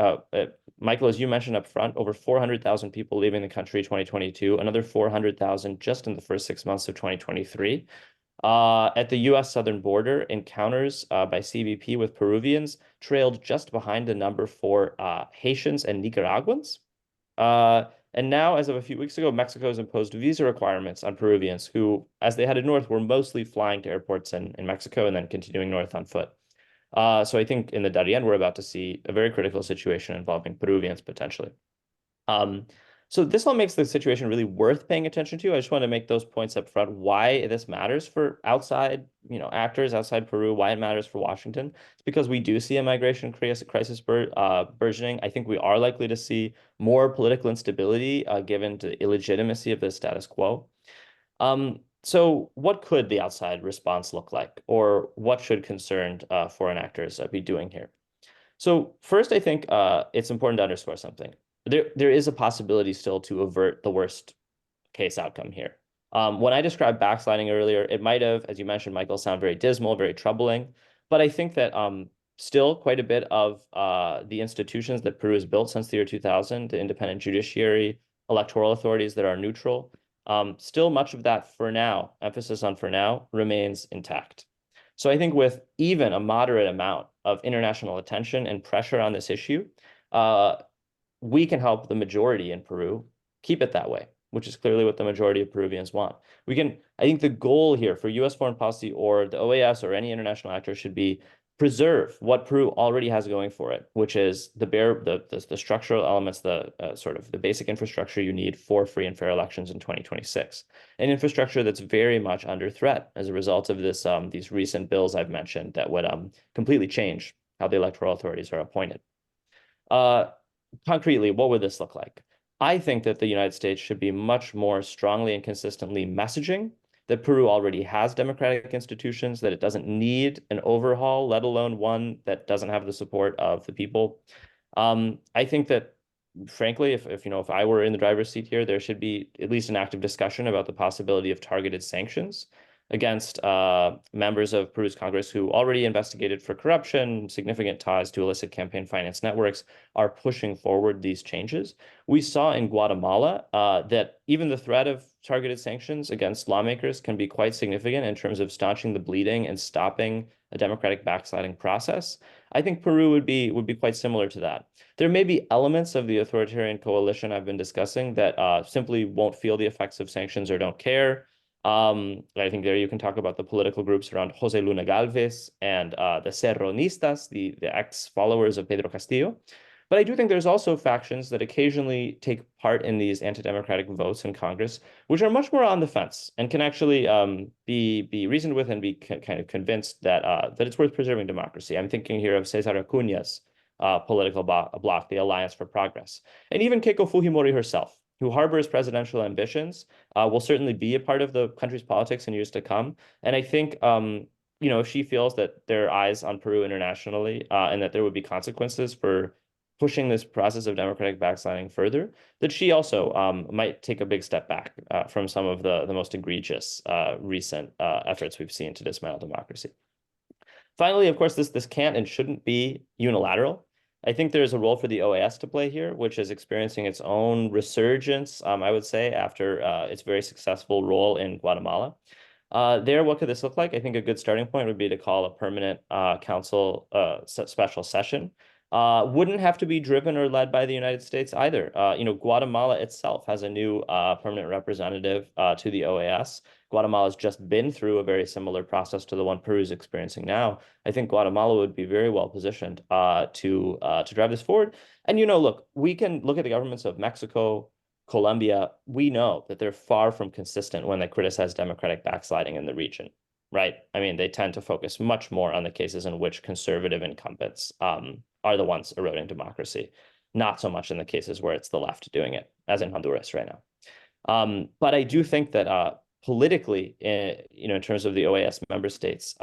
Michael, as you mentioned up front, over 400,000 people leaving the country 2022, another 400,000 just in the first 6 months of 2023. At the U.S. southern border, encounters by CBP with Peruvians trailed just behind the number for Haitians and Nicaraguans. And now, as of a few weeks ago, Mexico has imposed visa requirements on Peruvians who, as they headed north, were mostly flying to airports in Mexico and then continuing north on foot. So I think in the Darien, we're about to see a very critical situation involving Peruvians potentially. So this all makes the situation really worth paying attention to. I just want to make those points up front, why this matters for outside, actors outside Peru, why it matters for Washington. It's because we do see a migration crisis burgeoning. I think we are likely to see more political instability given the illegitimacy of the status quo. So what could the outside response look like, or what should concerned foreign actors be doing here? So first, I think it's important to underscore something. There is a possibility still to avert the worst case outcome here. When I described backsliding earlier, it might have, as you mentioned, Michael, sound very dismal, very troubling. But I think that still quite a bit of the institutions that Peru has built since the year 2000, the independent judiciary, electoral authorities that are neutral, still much of that for now, emphasis on for now, remains intact. So I think with even a moderate amount of international attention and pressure on this issue, we can help the majority in Peru keep it that way, which is clearly what the majority of Peruvians want. I think the goal here for US foreign policy or the OAS or any international actor should be preserve what Peru already has going for it, which is the structural elements, the sort of the basic infrastructure you need for free and fair elections in 2026. An infrastructure that's very much under threat as a result of these recent bills I've mentioned that would completely change how the electoral authorities are appointed. Concretely, what would this look like? I think that the United States should be much more strongly and consistently messaging that Peru already has democratic institutions, that it doesn't need an overhaul, let alone one that doesn't have the support of the people. I think that, frankly, if I were in the driver's seat here, there should be at least an active discussion about the possibility of targeted sanctions against members of Peru's Congress who already investigated for corruption, significant ties to illicit campaign finance networks, are pushing forward these changes. We saw in Guatemala that even the threat of targeted sanctions against lawmakers can be quite significant in terms of staunching the bleeding and stopping a democratic backsliding process. I think Peru would be quite similar to that. There may be elements of the authoritarian coalition I've been discussing that simply won't feel the effects of sanctions or don't care. I think there you can talk about the political groups around Jose Luna Galvez and the Serronistas, the ex-followers of Pedro Castillo. But I do think there's also factions that occasionally take part in these anti-democratic votes in Congress, which are much more on the fence and can actually be reasoned with and be kind of convinced that it's worth preserving democracy. I'm thinking here of Cesar Acuña's political bloc, the Alliance for Progress, and even Keiko Fujimori herself, who harbors presidential ambitions, will certainly be a part of the country's politics in years to come. And I think, if she feels that there are eyes on Peru internationally and that there would be consequences for pushing this process of democratic backsliding further, that she also might take a big step back from some of the most egregious recent efforts we've seen to dismantle democracy. Finally, of course, this can't and shouldn't be unilateral. I think there's a role for the OAS to play here, which is experiencing its own resurgence, I would say, after its very successful role in Guatemala. What could this look like? I think a good starting point would be to call a permanent council special session. Wouldn't have to be driven or led by the United States either. Guatemala itself has a new permanent representative to the OAS. Guatemala has just been through a very similar process to the one Peru is experiencing now. I think Guatemala would be very well positioned to drive this forward. And, look, we can look at the governments of Mexico, Colombia. We know that they're far from consistent when they criticize democratic backsliding in the region, right? I mean, they tend to focus much more on the cases in which conservative incumbents are the ones eroding democracy, not so much in the cases where it's the left doing it, as in Honduras right now. But I do think that politically, in terms of the OAS member states,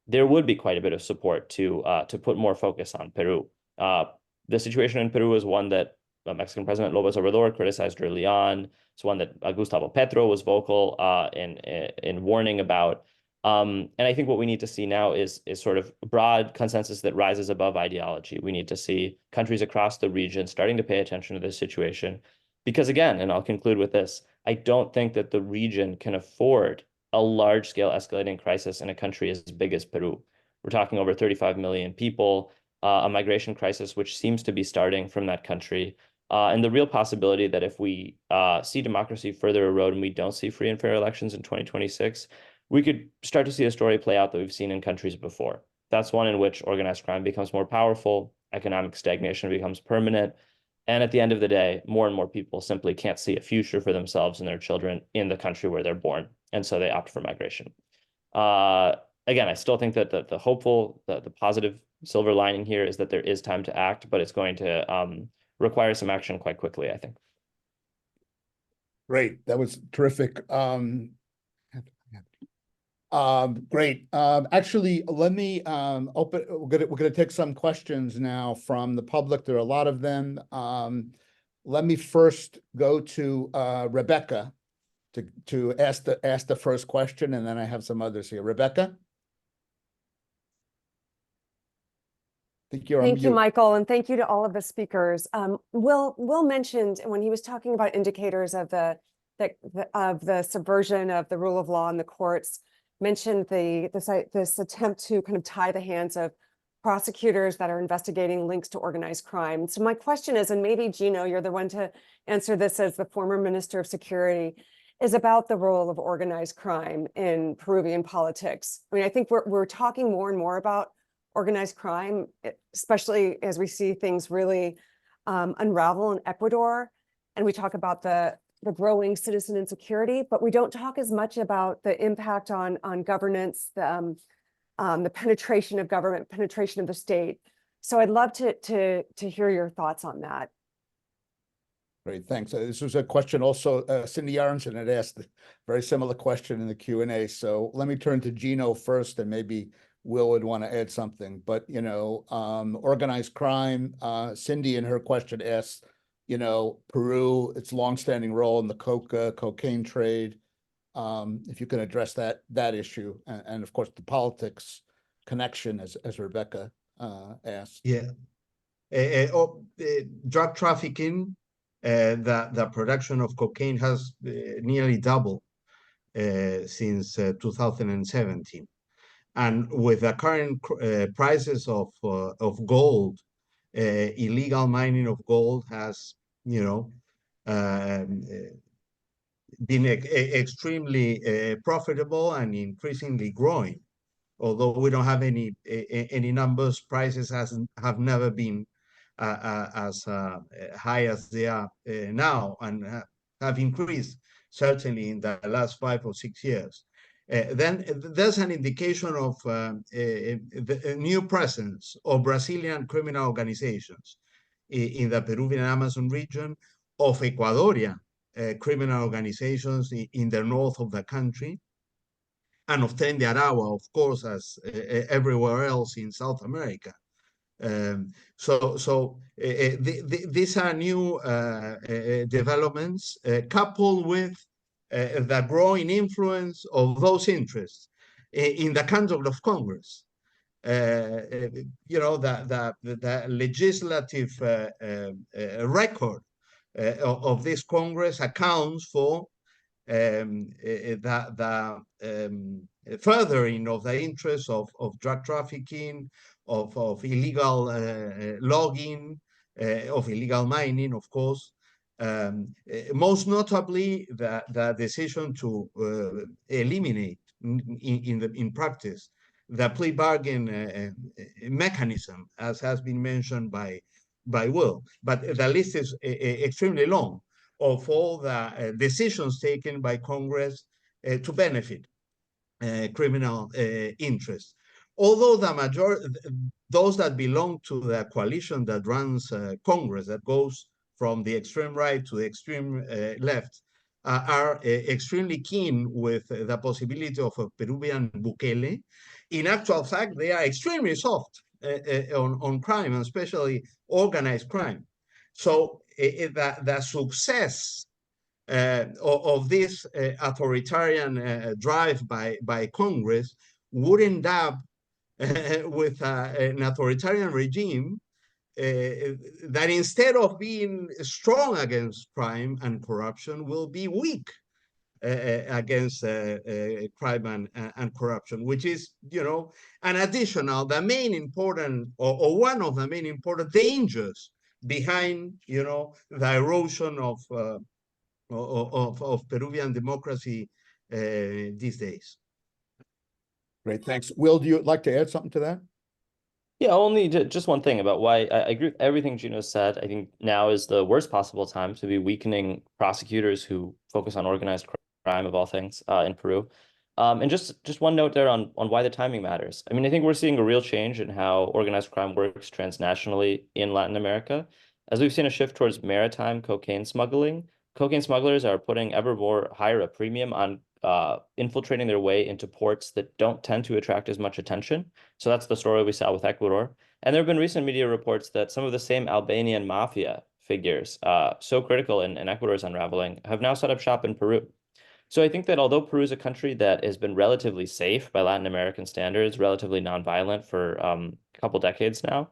there would be quite a bit of support to put more focus on Peru. The situation in Peru is one that Mexican President López Obrador criticized early on. It's one that Gustavo Petro was vocal in warning about. And I think what we need to see now is sort of broad consensus that rises above ideology. We need to see countries across the region starting to pay attention to this situation. Because again, and I'll conclude with this, I don't think that the region can afford a large-scale escalating crisis in a country as big as Peru. We're talking over 35 million people, a migration crisis which seems to be starting from that country, and the real possibility that if we see democracy further erode and we don't see free and fair elections in 2026, we could start to see a story play out that we've seen in countries before. That's one in which organized crime becomes more powerful, economic stagnation becomes permanent, And at the end of the day, more and more people simply can't see a future for themselves and their children in the country where they're born. And so they opt for migration. Again, I still think that the hopeful, the positive silver lining here is that there is time to act, but it's going to require some action quite quickly, I think. Great. That was terrific. Great. Actually, let me open. We're gonna take some questions now from the public. There are a lot of them. Let me first go to Rebecca to ask the first question, and then I have some others here. Rebecca, I think you're on Thank you, mute. Michael, and thank you to all of the speakers. Will mentioned when he was talking about indicators of the subversion of the rule of law in the courts, mentioned this attempt to kind of tie the hands of prosecutors that are investigating links to organized crime. So my question is, and maybe Gino, you're the one to answer this as the former Minister of Security, is about the role of organized crime in Peruvian politics. I mean, I think we're talking more and more about organized crime, especially as we see things really unravel in Ecuador, and we talk about the growing citizen insecurity, but we don't talk as much about the impact on governance, the penetration of government, penetration of the state. So I'd love to hear your thoughts on that. Great, thanks. This was a question also, Cindy Aronson had asked a very similar question in the Q&A. So let me turn to Gino first, and maybe Will would want to add something. But, you know, organized crime, Cindy in her question asked, you know, Peru, its longstanding role in the cocaine trade. If you can address that issue, and of course the politics connection, as Rebecca asked. Yeah, drug trafficking, the production of cocaine has nearly doubled since 2017, and with the current prices of gold, illegal mining of gold has, you know, been extremely profitable and increasingly growing. Although we don't have any numbers, prices have never been as high as they are now, and have increased certainly in the last 5 or 6 years. Then there's an indication of the new presence of Brazilian criminal organizations in the Peruvian Amazon region, of Ecuadorian criminal organizations in the north of the country, and of Tren de Aragua, of course, as everywhere else in South America. These are new developments, coupled with the growing influence of those interests in the conduct of Congress. You know, the legislative record of this Congress accounts for the furthering of the interests of drug trafficking, of illegal logging, of illegal mining, of course. Most notably, the decision to eliminate in practice the plea bargain mechanism, as has been mentioned by Will. But the list is extremely long of all the decisions taken by Congress to benefit criminal interests. Although the majority, those that belong to the coalition that runs Congress, that goes from the extreme right to the extreme left, are extremely keen with the possibility of a Peruvian Bukele. In actual fact, they are extremely soft on crime, and especially organized crime. So the success of this authoritarian drive by Congress would end up with an authoritarian regime that, instead of being strong against crime and corruption, will be weak against crime and corruption, which is, you know, an additional, the main important, or one of the main important dangers behind, you know, the erosion of Peruvian democracy these days. Great, thanks. Will, do you like to add something to that? Yeah, only just one thing about why I agree with everything Gino said. I think now is the worst possible time to be weakening prosecutors who focus on organized crime of all things in Peru. And just one note there on why the timing matters. I mean, I think we're seeing a real change in how organized crime works transnationally in Latin America. As we've seen a shift towards maritime cocaine smuggling, cocaine smugglers are putting ever more higher a premium on infiltrating their way into ports that don't tend to attract as much attention. So that's the story we saw with Ecuador. And there have been recent media reports that some of the same Albanian mafia figures, so critical in Ecuador's unraveling, have now set up shop in Peru. So I think that although Peru is a country that has been relatively safe by Latin American standards, relatively nonviolent for a couple decades now,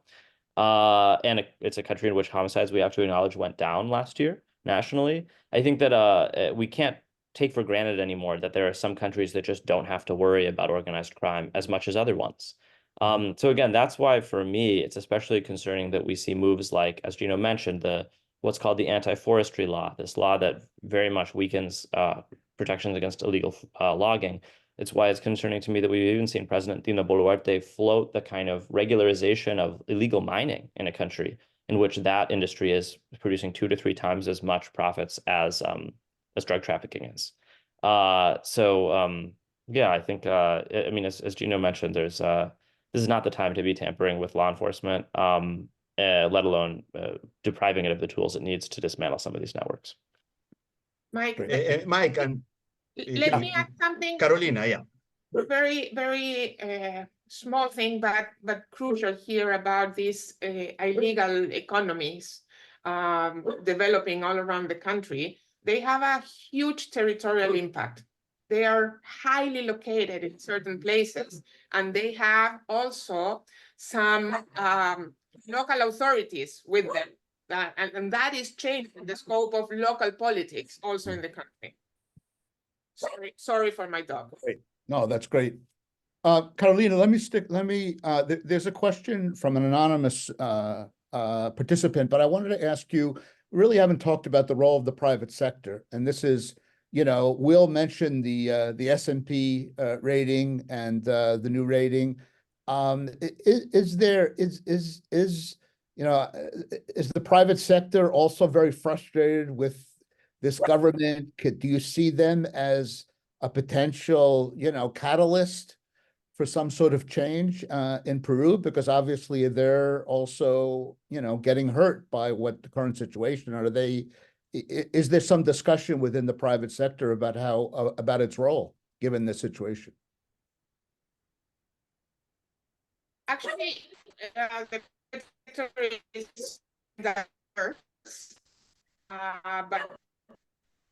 and it's a country in which homicides, we have to acknowledge, went down last year nationally. I think that we can't take for granted anymore that there are some countries that just don't have to worry about organized crime as much as other ones. So again, that's why for me, it's especially concerning that we see moves like, as Gino mentioned, the what's called the anti-forestry law, this law that very much weakens protections against illegal logging. It's why it's concerning to me that we've even seen President Dina Boluarte float the kind of regularization of illegal mining in a country in which that industry is producing 2 to 3 times as much profits as drug trafficking is. Yeah, I think I mean, as Gino mentioned, there's this is not the time to be tampering with law enforcement, let alone depriving it of the tools it needs to dismantle some of these networks. Mike, Mike, and let me add something. Carolina, yeah. Very, very small thing, but crucial here about these illegal economies developing all around the country. They have a huge territorial impact. They are highly located in certain places, and they have also some local authorities with them. And that is changing the scope of local politics also in the country. Sorry for my dog. Great. No, that's great. Carolina, there's a question from an anonymous participant, but I wanted to ask you, really haven't talked about the role of the private sector. And this is, Will mentioned the S&P rating and the new rating. Is the private sector also very frustrated with this government? Do you see them as a potential, catalyst for some sort of change in Peru? Because obviously they're also, getting hurt by what the current situation. Is there some discussion within the private sector about about its role given the situation? Actually, the sector is diverse, but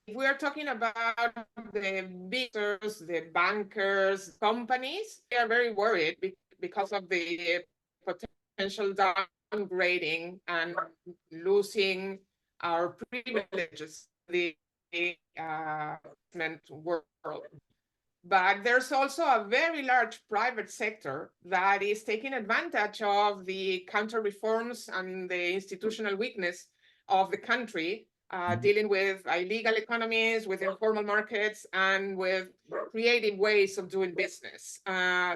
if we are talking about the bidders, the bankers, companies, they are very worried because of the potential downgrading and losing our privileges in the investment world. But there's also a very large private sector that is taking advantage of the counter reforms and the institutional weakness of the country, dealing with illegal economies, with informal markets, and with creative ways of doing business.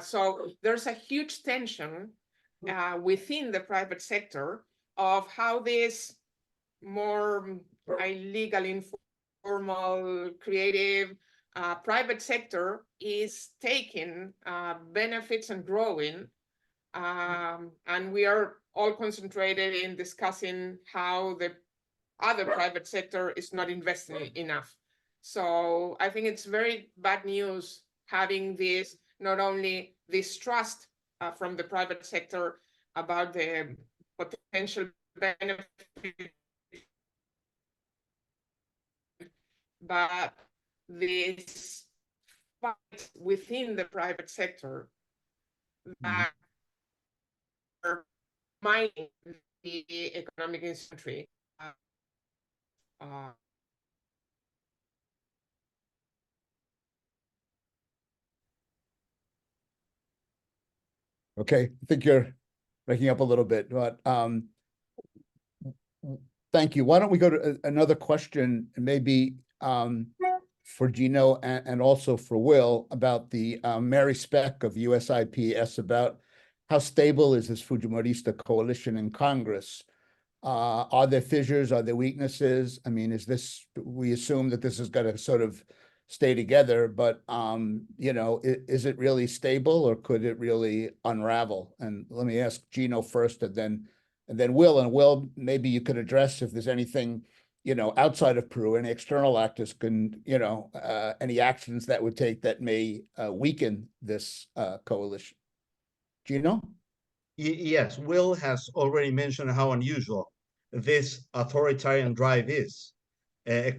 So there's a huge tension within the private sector of how this more illegal, informal, creative private sector is taking benefits and growing. And we are all concentrated in discussing how the other private sector is not investing enough. So I think it's very bad news having this, not only this trust from the private sector about the potential benefit, but this fight within the private sector that are mining the economic industry. Okay, I think you're breaking up a little bit, but thank you. Why don't we go to another question, maybe for Gino and also for Will, about the Mary Speck of USIP asks about how stable is this Fujimorista coalition in Congress? Are there fissures? Are there weaknesses? I mean, we assume that this is going to sort of stay together, but, you know, is it really stable or could it really unravel? And let me ask Gino first and then Will. And Will, maybe you could address if there's anything, you know, outside of Peru, any external actors can, you know, any actions that would take that may weaken this coalition. Gino? Yes, Will has already mentioned how unusual this authoritarian drive is,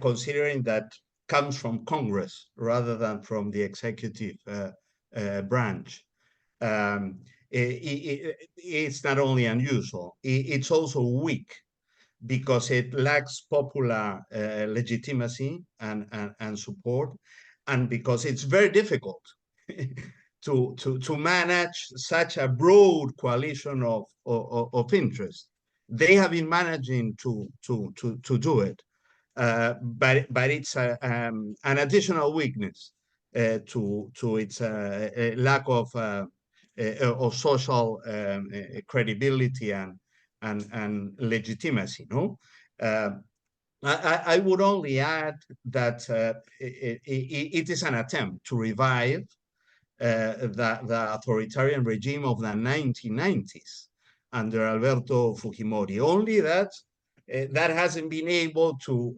considering that comes from Congress rather than from the executive branch. It's not only unusual, it's also weak because it lacks popular legitimacy and support, and because it's very difficult to manage such a broad coalition of interest. They have been managing to do it, but it's an additional weakness to its lack of social credibility and legitimacy. No, I would only add that it is an attempt to revive the authoritarian regime of the 1990s under Alberto Fujimori. Only that that hasn't been able to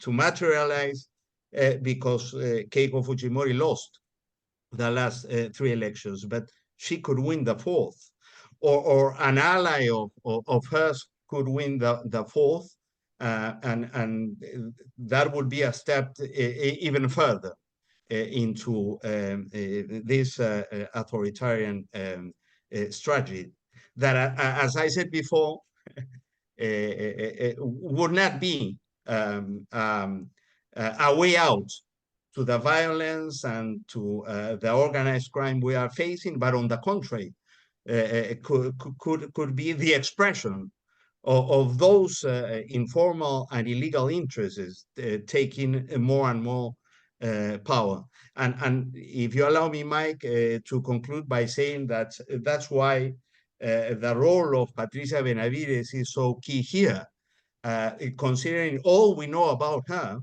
materialize because Keiko Fujimori lost the last 3 elections, but she could win the 4th, or an ally of hers could win the 4th, and that would be a step even further into this authoritarian strategy that, as I said before, would not be a way out to the violence and to the organized crime we are facing, but on the contrary, could be the expression of those informal and illegal interests taking more and more power. And if you allow me, Mike, to conclude by saying that that's why the role of Patricia Benavides is so key here. Considering all we know about her,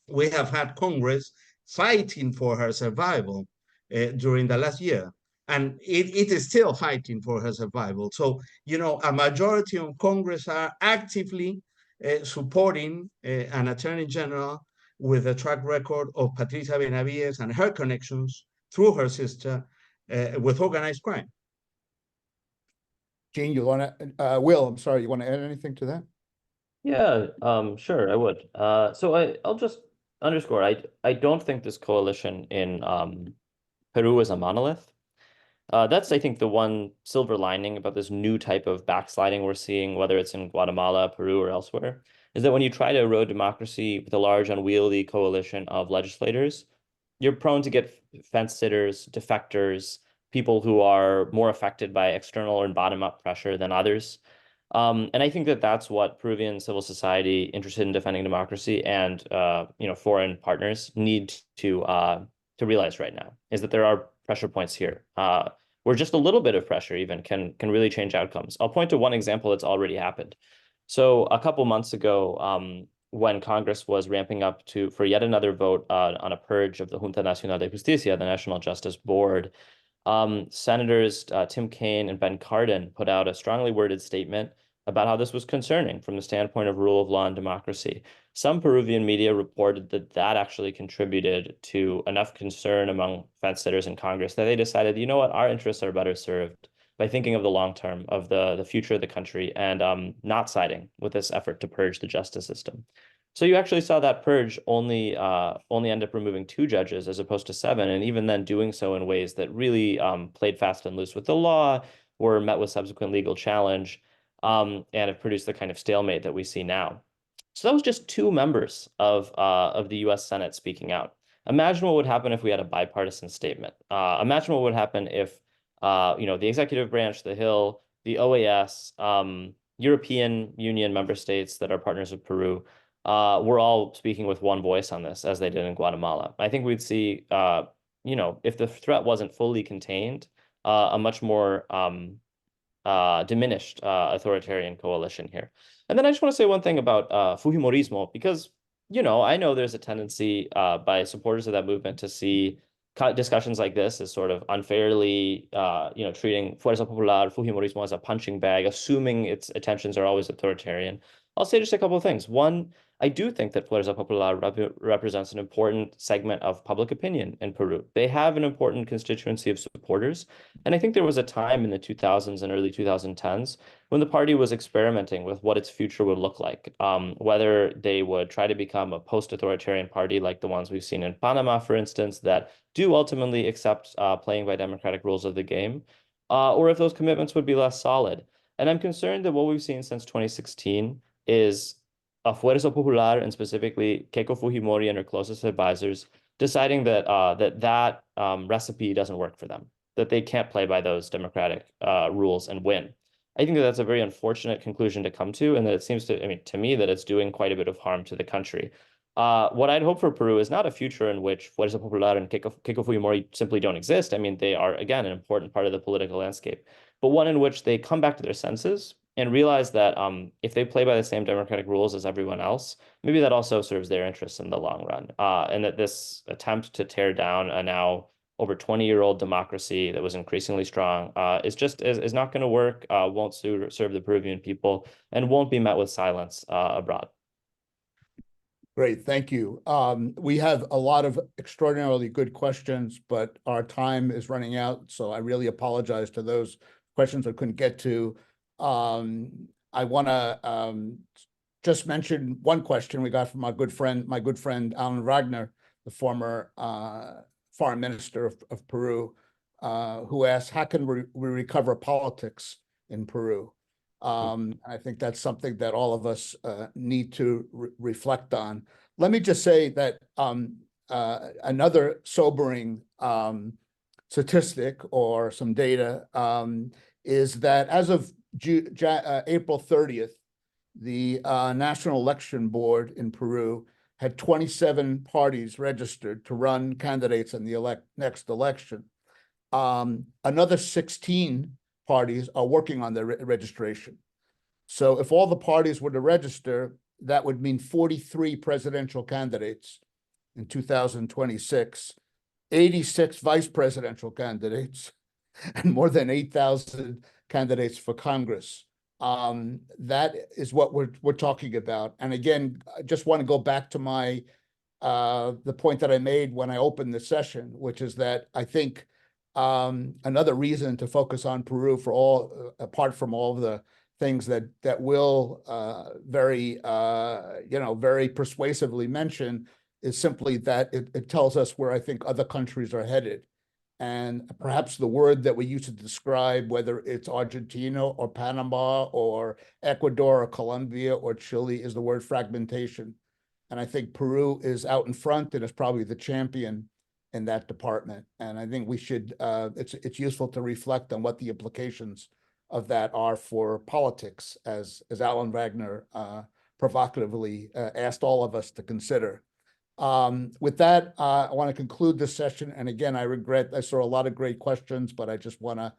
we have had Congress fighting for her survival during the last year. And it is still fighting for her survival. So, you know, a majority of Congress are actively supporting an attorney general with a track record of Patricia Benavides and her connections through her sister with organized crime. Gene, you want to, Will, I'm sorry, you want to add anything to that? Yeah, sure, I would. So I'll just underscore, I don't think this coalition in Peru is a monolith. That's, I think, the one silver lining about this new type of backsliding we're seeing, whether it's in Guatemala, Peru, or elsewhere, is that when you try to erode democracy with a large, unwieldy coalition of legislators, you're prone to get fence sitters, defectors, people who are more affected by external and bottom-up pressure than others. And I think that that's what Peruvian civil society interested in defending democracy and foreign partners need to realize right now, is that there are pressure points here where just a little bit of pressure even can really change outcomes. I'll point to one example that's already happened. So a couple months ago, when Congress was ramping up for yet another vote on a purge of the Junta Nacional de Justicia, the National Justice Board, Senators Tim Kaine and Ben Cardin put out a strongly worded statement about how this was concerning from the standpoint of rule of law and democracy. Some Peruvian media reported that that actually contributed to enough concern among fence sitters in Congress that they decided, you know what, our interests are better served by thinking of the long term, of the future of the country, and not siding with this effort to purge the justice system. So you actually saw that purge only end up removing 2 judges as opposed to 7, and even then doing so in ways that really played fast and loose with the law, were met with subsequent legal challenge, and have produced the kind of stalemate that we see now. So that was just 2 members of the U.S. Senate speaking out. Imagine what would happen if we had a bipartisan statement. Imagine what would happen if the executive branch, the Hill, the OAS, European Union member states that are partners of Peru, we're all speaking with one voice on this, as they did in Guatemala. I think we'd see, if the threat wasn't fully contained, a much more diminished authoritarian coalition here. And then I just want to say one thing about Fujimorismo, because, I know there's a tendency by supporters of that movement to see discussions like this as sort of unfairly, treating Fuerza Popular, Fujimorismo as a punching bag, assuming its intentions are always authoritarian. I'll say just a couple of things. One, I do think that Fuerza Popular represents an important segment of public opinion in Peru. They have an important constituency of supporters. And I think there was a time in the 2000s and early 2010s when the party was experimenting with what its future would look like, whether they would try to become a post-authoritarian party like the ones we've seen in Panama, for instance, that do ultimately accept playing by democratic rules of the game, or if those commitments would be less solid. And I'm concerned that what we've seen since 2016 is a Fuerza Popular, and specifically Keiko Fujimori and her closest advisors, deciding that that recipe doesn't work for them, that they can't play by those democratic rules and win. I think that that's a very unfortunate conclusion to come to, and that it seems to me, that it's doing quite a bit of harm to the country. What I'd hope for Peru is not a future in which Fuerza Popular and Keiko Fujimori simply don't exist. I mean, they are, again, an important part of the political landscape, but one in which they come back to their senses and realize that if they play by the same democratic rules as everyone else, maybe that also serves their interests in the long run. And that this attempt to tear down a now over 20-year-old democracy that was increasingly strong is not going to work, won't serve the Peruvian people, and won't be met with silence abroad. Great, thank you. We have a lot of extraordinarily good questions, but our time is running out, so I really apologize to those questions I couldn't get to. I want to just mention one question we got from my good friend Alan Wagner, the former foreign minister of Peru, who asked, how can we recover politics in Peru? I think that's something that all of us need to reflect on. Let me just say that another sobering statistic or some data is that as of April 30th, the National Election Board in Peru had 27 parties registered to run candidates in the next election. Another 16 parties are working on their registration. So if all the parties were to register, that would mean 43 presidential candidates in 2026, 86 vice presidential candidates, and more than 8,000 candidates for Congress. That is what we're talking about. And again, I just want to go back to the point that I made when I opened the session, which is that I think another reason to focus on Peru, for all, apart from all of the things that will very persuasively mention, is simply that it tells us where I think other countries are headed. And perhaps the word that we use to describe whether it's Argentina or Panama or Ecuador or Colombia or Chile is the word fragmentation. And I think Peru is out in front and is probably the champion in that department. And I think we should, it's useful to reflect on what the implications of that are for politics, as Alan Wagner provocatively asked all of us to consider. With that, I want to conclude this session. And again, I regret, I saw a lot of great questions, but I just want to,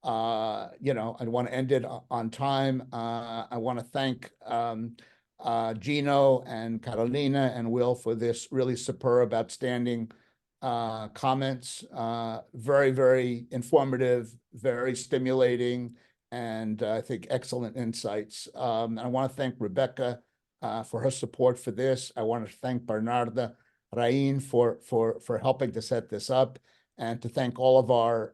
I want to end it on time. I want to thank Gino and Carolina and Will for this really superb, outstanding comments. Very, very informative, very stimulating, and I think excellent insights. I want to thank Rebecca for her support for this. I want to thank Bernarda Rain for helping to set this up, and to thank all of our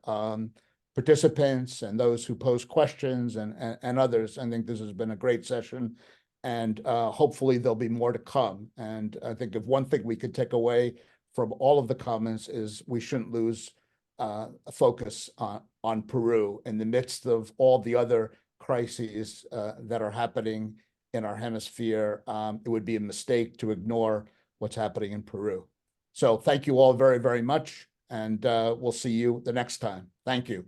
participants and those who posed questions and others. I think this has been a great session, and hopefully there'll be more to come. And I think if one thing we could take away from all of the comments is we shouldn't lose a focus on Peru in the midst of all the other crises that are happening in our hemisphere. It would be a mistake to ignore what's happening in Peru. So thank you all very, very much, and we'll see you the next time. Thank you.